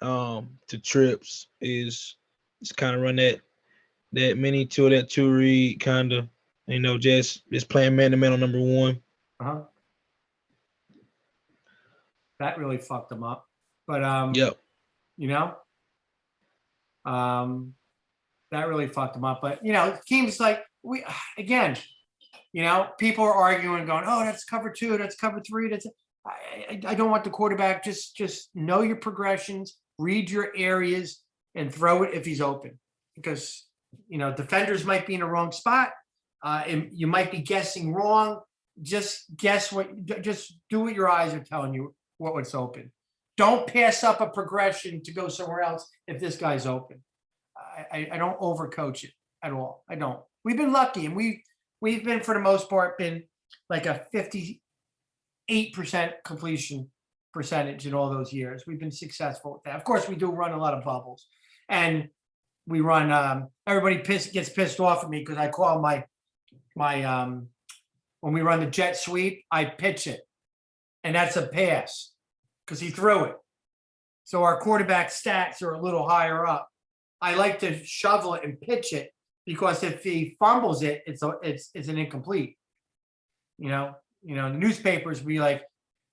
to trips is kind of run that mini to that two read kind of, just playing man to man on number one. Uh-huh. That really fucked them up. But Yep. That really fucked them up. But teams like people are arguing, going, "Oh, that's cover 2, that's cover 3." I don't want the quarterback just know your progressions, read your areas, and throw it if he's open, because defenders might be in the wrong spot. And you might be guessing wrong. Just do what your eyes are telling you what's open. Don't pass up a progression to go somewhere else if this guy's open. I don't overcoach it at all. I don't. We've been lucky, and we've been, for the most part, been like a 58% completion percentage in all those years. We've been successful with that. Of course, we do run a lot of bubbles, and we run. Everybody gets pissed off at me because I call my when we run the jet sweep, I pitch it, and that's a pass because he threw it. So our quarterback stats are a little higher up. I like to shovel it and pitch it, because if he fumbles it, it's an incomplete. The newspapers be like,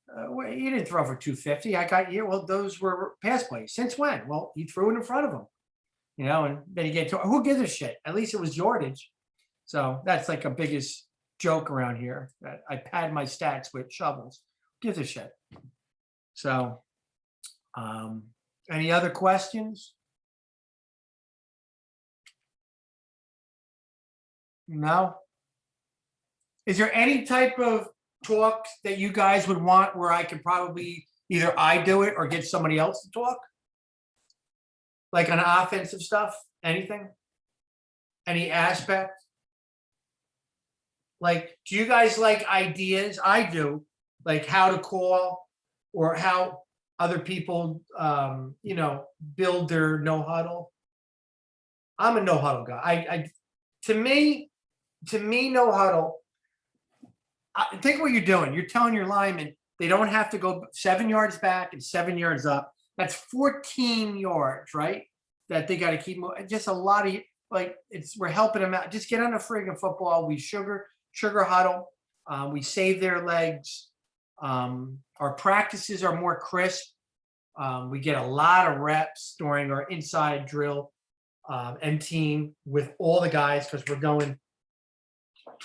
well, you didn't throw for 250. I got you. Well, those were pass plays. Since when? Well, he threw it in front of him. And then you get to, who gives a shit? At least it was yardage. So that's like a biggest joke around here, that I pad my stats with shovels. Who gives a shit? So, any other questions? No? Is there any type of talk that you guys would want where I could probably either I do it or get somebody else to talk? Like on offensive stuff? Anything? Any aspect? Like, do you guys like ideas? I do. Like how to call, or how other people, build their no huddle. I'm a no huddle guy. To me, no huddle. Think what you're doing. You're telling your linemen they don't have to go 7 yards back and 7 yards up. That's 14 yards, right? That they got to keep moving. Just a lot of, we're helping them out. Just get on a friggin' football. We sugar huddle. We save their legs. Our practices are more crisp. We get a lot of reps during our inside drill and team with all the guys, because we're going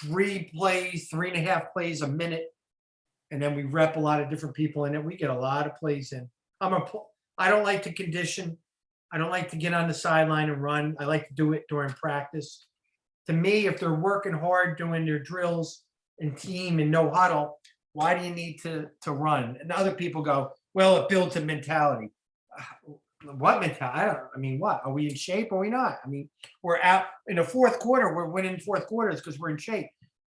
3.5 plays a minute, and then we rep a lot of different people in it. We get a lot of plays in. I don't like to condition. I don't like to get on the sideline and run. I like to do it during practice. To me, if they're working hard doing their drills and team and no huddle, why do you need to run? And other people go, well, it builds a mentality. What mentality? What? Are we in shape or are we not? We're out in the fourth quarter. We're winning fourth quarters because we're in shape.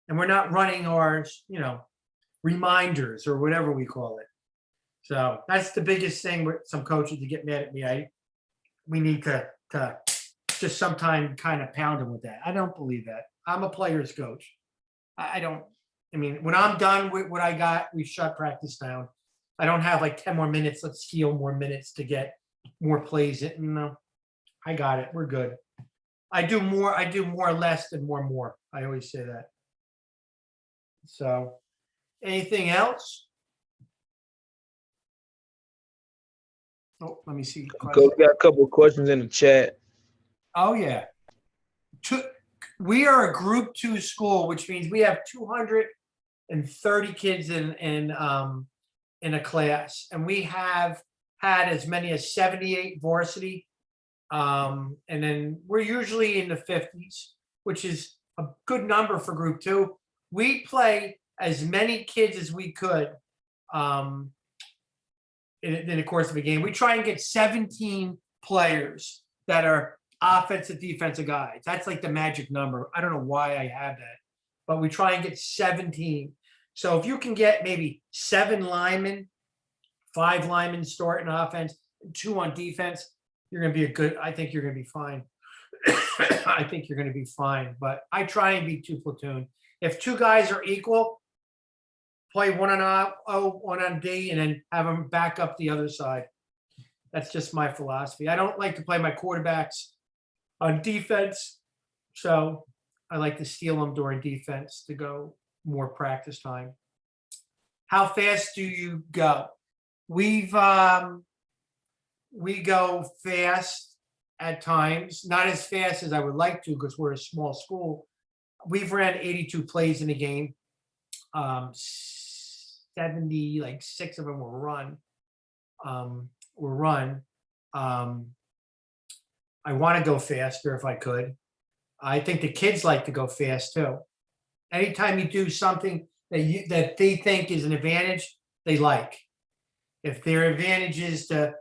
And we're not running our, reminders or whatever we call it. So that's the biggest thing with some coaches to get mad at me. We need to just sometime kind of pound them with that. I don't believe that. I'm a player's coach. When I'm done with what I got, we shut practice down. I don't have like 10 more minutes. Let's steal more minutes to get more plays in. No, I got it. We're good. I do more less than more. I always say that. So, anything else? Oh, let me see. Coach, we got a couple of questions in the chat. Oh yeah. We are a Group 2 school, which means we have 230 kids in a class, and we have had as many as 78 varsity, and then we're usually in the 50s, which is a good number for Group 2. We play as many kids as we could in the course of a game. We try and get 17 players that are offensive, defensive guys. That's like the magic number. I don't know why I have that, but we try and get 17. So if you can get maybe 7 linemen, 5 linemen starting offense, 2 on defense, you're going to be I think you're going to be fine. I think you're going to be fine, but I try and be 2 platoon. If 2 guys are equal, play 1 on O, 1 on D, and then have them back up the other side. That's just my philosophy. I don't like to play my quarterbacks on defense. So I like to steal them during defense to go more practice time. How fast do you go? We go fast at times, not as fast as I would like to because we're a small school. We've ran 82 plays in a game. 70, like 6 of them were run. I want to go faster if I could. I think the kids like to go fast too. Anytime you do something that they think is an advantage, they like. If their advantage is to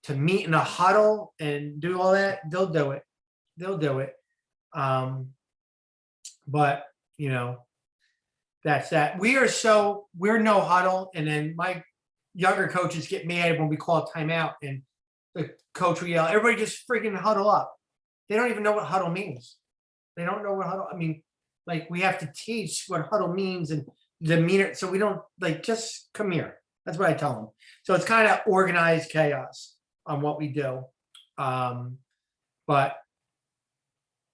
meet in a huddle and do all that, they'll do it. They'll do it. But you know, that's that. We're no huddle, and then my younger coaches get mad when we call timeout, and the coach will yell, "Everybody just freaking huddle up." They don't even know what huddle means. They don't know what huddle. I mean, like we have to teach what huddle means and demeanor, so we don't just come here. That's what I tell them. So it's kind of organized chaos on what we do. But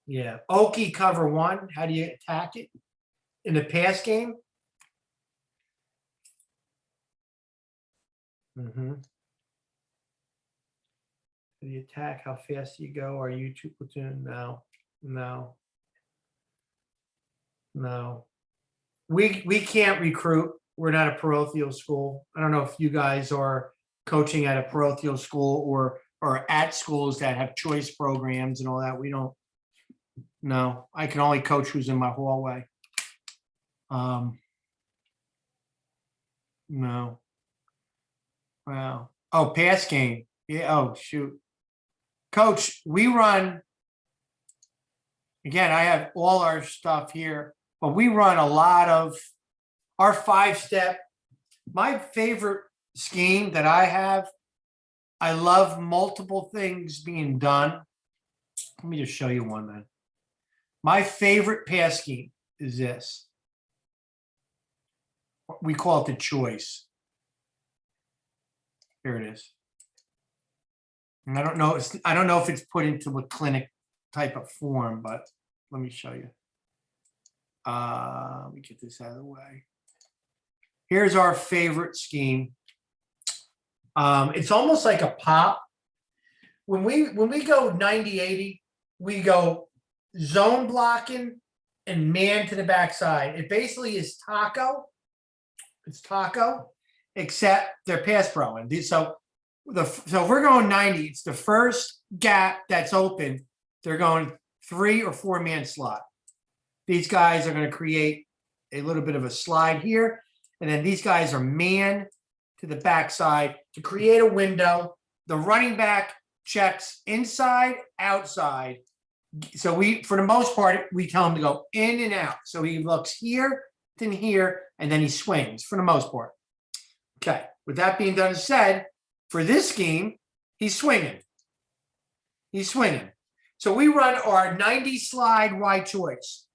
yeah, Okie cover 1. How do you attack it in the pass game? The attack, how fast do you go? Are you 2 platoon? No. We can't recruit. We're not a parochial school. I don't know if you guys are coaching at a parochial school or at schools that have choice programs and all that. We don't. No, I can only coach who's in my hallway. No. Wow. Oh, pass game. Yeah. Oh, shoot. Coach, we run. Again, I have all our stuff here, but we run a lot of our 5-step. My favorite scheme that I have, I love multiple things being done. Let me just show you one then. My favorite pass scheme is this. We call it the choice. Here it is. And I don't know if it's put into a clinic type of form, but let me show you. Let me get this out of the way. Here's our favorite scheme. It's almost like a pop. When we go 90-80, we go zone blocking and man to the backside. It basically is taco. It's taco, except they're pass pro. And so if we're going 90, it's the first gap that's open. They're going 3 or 4 man slot. These guys are going to create a little bit of a slide here. And then these guys are man to the backside to create a window. The running back checks inside, outside. So for the most part, we tell him to go in and out. So he looks here, then here, and then he swings for the most part. Okay. With that being done and said, for this scheme, he's swinging. So we run our 90 slide wide choice.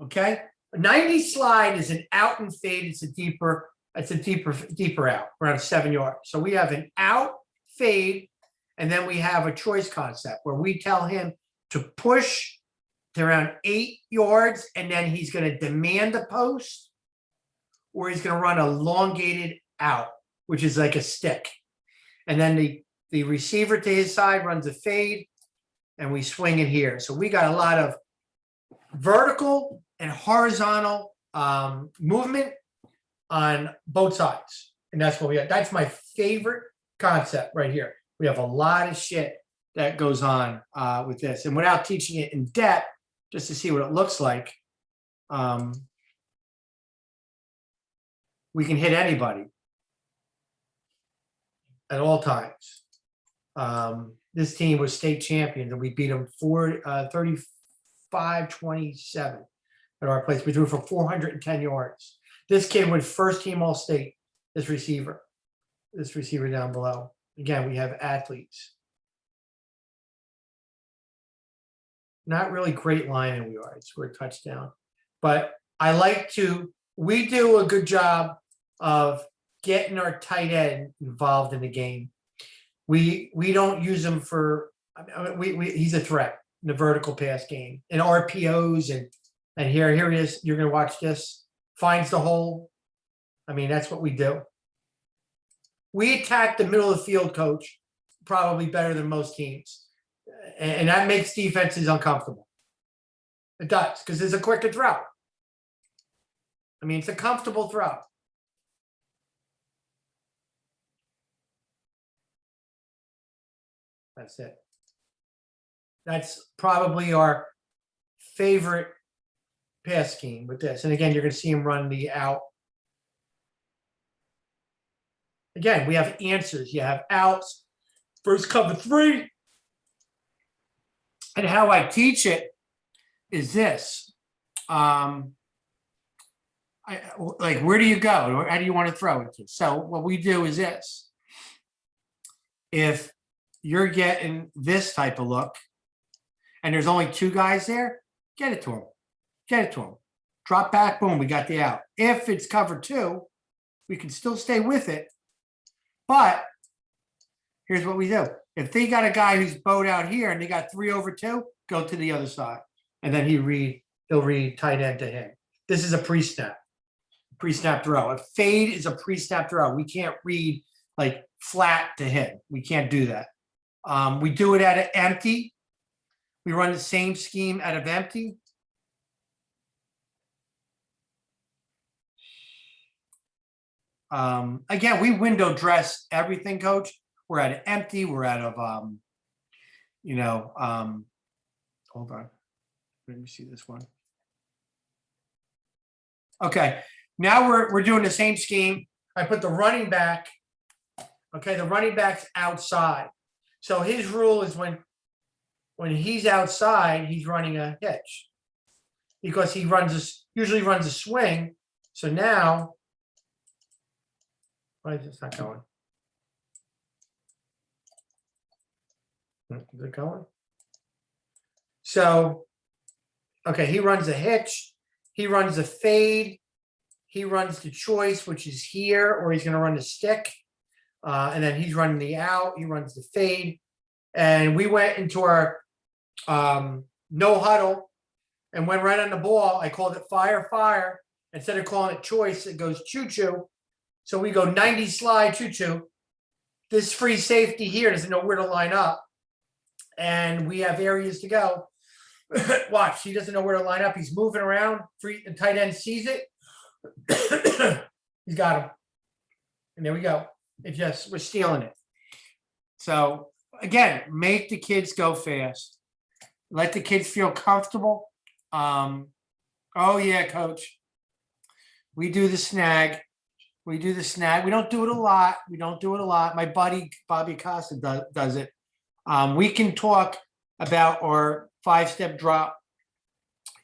Okay. A 90 slide is an out and fade. It's a deeper out, around 7 yards. So we have an out fade, and then we have a choice concept where we tell him to push to around 8 yards, and then he's going to demand the post, or he's going to run elongated out, which is like a stick. And then the receiver to his side runs a fade, and we swing it here. So we got a lot of vertical and horizontal movement on both sides. And that's what we have. That's my favorite concept right here. We have a lot of shit that goes on with this. And without teaching it in depth, just to see what it looks like, we can hit anybody at all times. This team was state champions, and we beat them 35-27 at our place. We threw for 410 yards. This kid went first team all state, this receiver down below. Again, we have athletes. Not really great linemen we are. It scored a touchdown. But we do a good job of getting our tight end involved in the game. We don't use him for, he's a threat in the vertical pass game and RPOs and here he is. You're going to watch this. Finds the hole. I mean, that's what we do. We attack the middle of the field, coach, probably better than most teams. And that makes defenses uncomfortable. It does, because it's a quicker throw. I mean, it's a comfortable throw. That's it. That's probably our favorite pass scheme with this. And again, you're going to see him run the out. Again, we have answers. You have outs, first cover 3. And how I teach it is this. Like, where do you go? How do you want to throw it to? So what we do is this. If you're getting this type of look and there's only 2 guys there, get it to him. Get it to him. Drop back, boom, we got the out. If it's cover 2, we can still stay with it. But here's what we do. If they got a guy who's bowed out here and they got 3 over 2, go to the other side. And then he'll read tight end to him. This is a pre-snap throw. A fade is a pre-snap throw. We can't read like flat to him. We can't do that. We do it at an empty. We run the same scheme out of empty. Again, we window dress everything, coach. We're at an empty. We're out of, hold on. Let me see this one. Okay, now we're doing the same scheme. I put the running back. Okay, the running back's outside. So his rule is when he's outside, he's running a hitch because he usually runs a swing. So now, why is this not going? Is it going? So, okay, he runs a hitch. He runs a fade. He runs the choice, which is here, or he's going to run the stick. And then he's running the out. He runs the fade. And we went into our no huddle and went right on the ball. I called it fire, fire. Instead of calling it choice, it goes choo-choo. So we go 90 slide choo-choo. This free safety here doesn't know where to line up. And we have areas to go. Watch, he doesn't know where to line up. He's moving around. Free and tight end sees it. He's got him. And there we go. We're stealing it. So again, make the kids go fast. Let the kids feel comfortable. Oh yeah, coach. We do the snag. We do the snag. We don't do it a lot. My buddy Bobby Costa does it. We can talk about our 5-step drop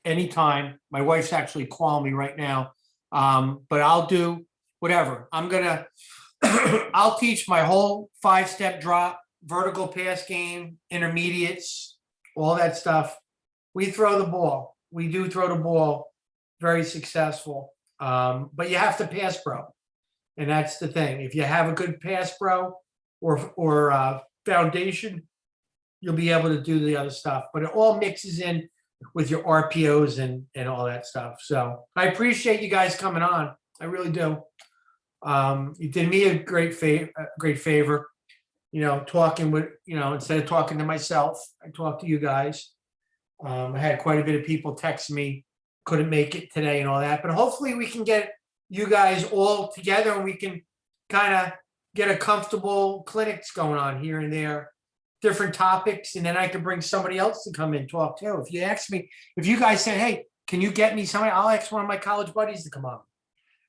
anytime. My wife's actually calling me right now. But I'll do whatever. I'll teach my whole 5-step drop, vertical pass game, intermediates, all that stuff. We throw the ball. We do throw the ball, very successful. But you have to pass pro. And that's the thing. If you have a good pass pro or foundation, you'll be able to do the other stuff. But it all mixes in with your RPOs and all that stuff. So I appreciate you guys coming on. I really do. You did me a great favor, talking with, instead of talking to myself, I talked to you guys. I had quite a bit of people text me, couldn't make it today and all that, but hopefully we can get you guys all together and we can kind of get a comfortable clinics going on here and there, different topics. And then I can bring somebody else to come and talk too. If you ask me, if you guys say, hey, can you get me somebody, I'll ask one of my college buddies to come on.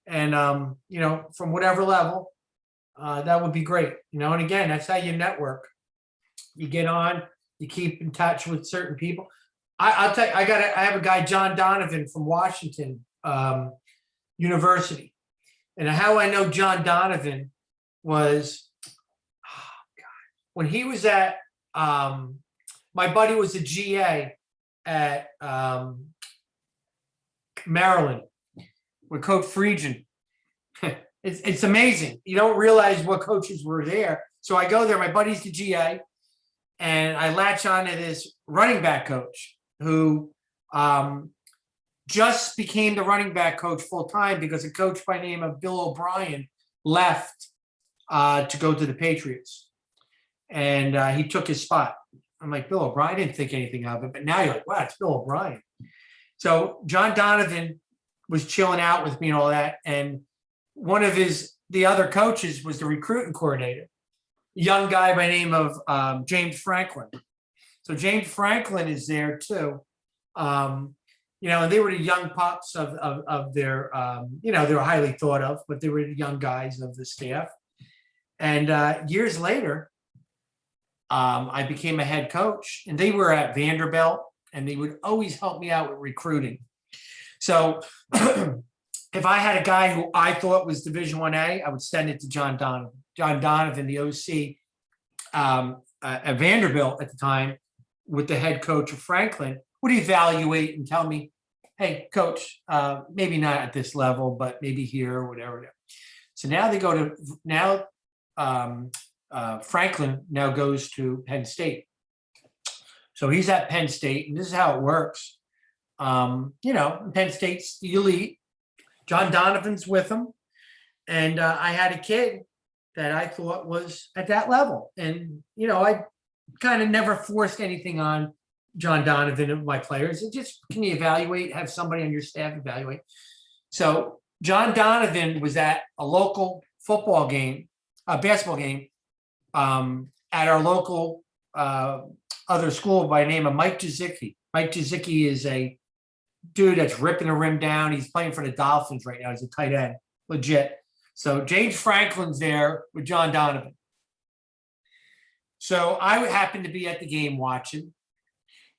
And, from whatever level, that would be great. And again, that's how you network. You get on, you keep in touch with certain people. I'll tell you, I have a guy, John Donovan from Washington University. And how I know John Donovan was, when he was at, my buddy was a GA at Maryland with Coach Friedgen. It's amazing. You don't realize what coaches were there. So I go there, my buddy's the GA, and I latch on to this running back coach who just became the running back coach full time because a coach by the name of Bill O'Brien left to go to the Patriots. And he took his spot. I'm like, Bill O'Brien, I didn't think anything of it, but now you're like, wow, it's Bill O'Brien. So John Donovan was chilling out with me and all that. And one of the other coaches was the recruiting coordinator, young guy by the name of James Franklin. So James Franklin is there too. And they were the young pups of their, they were highly thought of, but they were the young guys of the staff. And years later, I became a head coach, and they were at Vanderbilt, and they would always help me out with recruiting. So if I had a guy who I thought was Division I would send it to John Donovan. John Donovan, the OC at Vanderbilt at the time, with the head coach of Franklin, would evaluate and tell me, hey, coach, maybe not at this level, but maybe here or whatever. So now they go to Franklin now goes to Penn State. So he's at Penn State, and this is how it works. Penn State's the elite. John Donovan's with him. And I had a kid that I thought was at that level. And, I kind of never forced anything on John Donovan and my players. It just, can you evaluate, have somebody on your staff evaluate? So John Donovan was at a local football game, a basketball game, at our local other school by the name of Mike Jazicki. Mike Jazicki is a dude that's ripping the rim down. He's playing for the Dolphins right now. He's a tight end, legit. So James Franklin's there with John Donovan. So I happened to be at the game watching,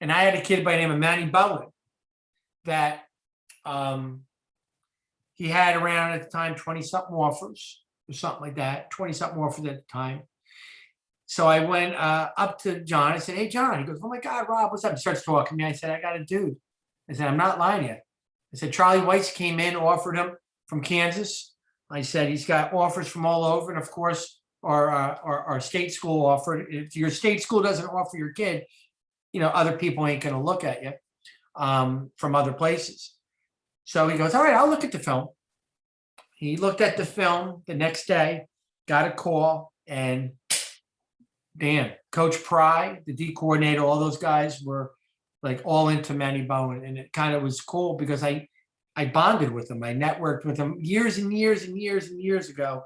and I had a kid by the name of Manny Bowen that he had around at the time 20-something offers or something like that, 20-something offers at the time. So I went up to John. I said, hey, John. He goes, oh, my God, Rob, what's up? He starts talking to me. I said, I got a dude. I said, I'm not lying to you. I said, Charlie Weiss came in, offered him from Kansas. I said, he's got offers from all over. And, of course, our state school offered. If your state school doesn't offer your kid, other people ain't going to look at you from other places. So he goes, all right, I'll look at the film. He looked at the film the next day, got a call, and damn, Coach Pry, the D coordinator, all those guys were like all into Manny Bowen. And it kind of was cool because I bonded with him. I networked with him years and years and years and years ago.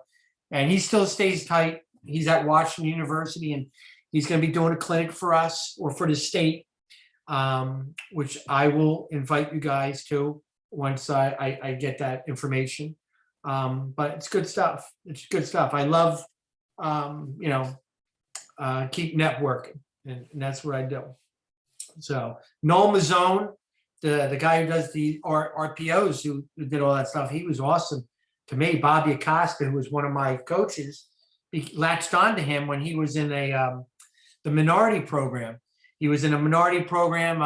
And he still stays tight. He's at Washington University, and he's going to be doing a clinic for us or for the state, which I will invite you guys to once I get that information. But it's good stuff. It's good stuff. I love, keep networking, and that's what I do. So Noel Mazzone, the guy who does the RPOs, who did all that stuff, he was awesome to me. Bobby Acosta, who was one of my coaches, he latched on to him when he was in the minority program. He was in a minority program,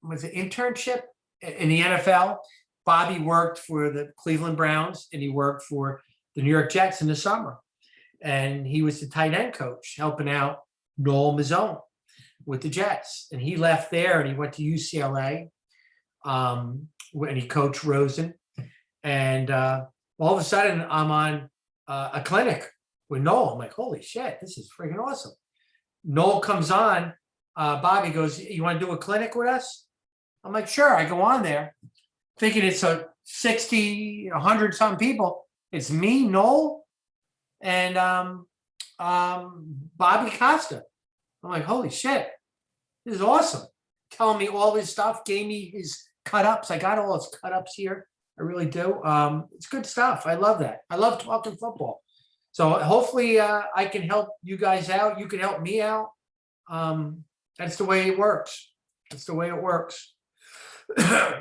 was it internship in the NFL. Bobby worked for the Cleveland Browns, and he worked for the New York Jets in the summer. And he was the tight end coach, helping out Noel Mazzone with the Jets. And he left there and he went to UCLA, and he coached Rosen. And all of a sudden, I'm on a clinic with Noel. I'm like, holy shit, this is freaking awesome. Noel comes on. Bobby goes, you want to do a clinic with us? I'm like, sure. I go on there thinking it's a 60, 100 some people. It's me, Noel, and Bobby Costa. I'm like, holy shit, this is awesome. Telling me all his stuff, gave me his cut-ups. I got all his cut-ups here. I really do. It's good stuff. I love that. I love talking football. So hopefully I can help you guys out. You can help me out. That's the way it works. That's the way it works.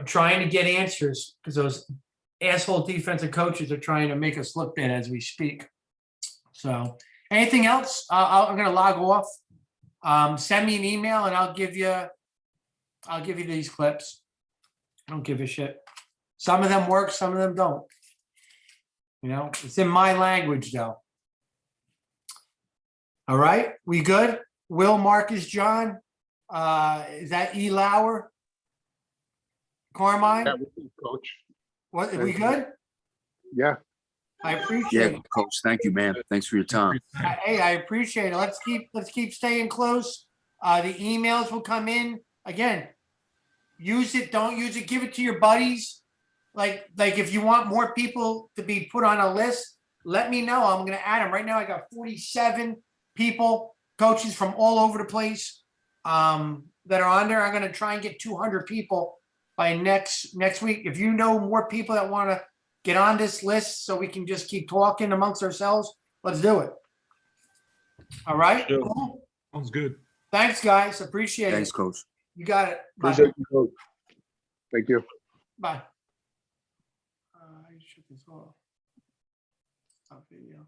Trying to get answers because those asshole defensive coaches are trying to make us look bad as we speak. So anything else? I'm going to log off. Send me an email and I'll give you these clips. I don't give a shit. Some of them work, some of them don't. It's in my language though. All right, we good? Will, Marcus, John? Is that E. Lauer? Carmine? That would be coach. What, are we good? Yeah. I Yeah, appreciate it. coach. Thank you, man. Thanks for your time. Hey, I appreciate it. Let's keep staying close. The emails will come in. Again, use it, don't use it, give it to your buddies. Like if you want more people to be put on a list, let me know. I'm gonna add them. Right now I got 47 people, coaches from all over the place that are on there. I'm gonna try and get 200 people by next week. If you know more people that want to get on this list so we can just keep talking amongst ourselves, let's do it. All right. Sure. Cool. Sounds good. Thanks, guys. Appreciate Thanks, it. coach. You got it. Bye. Appreciate you, coach. Thank you. Bye. I shut this off. Stop video.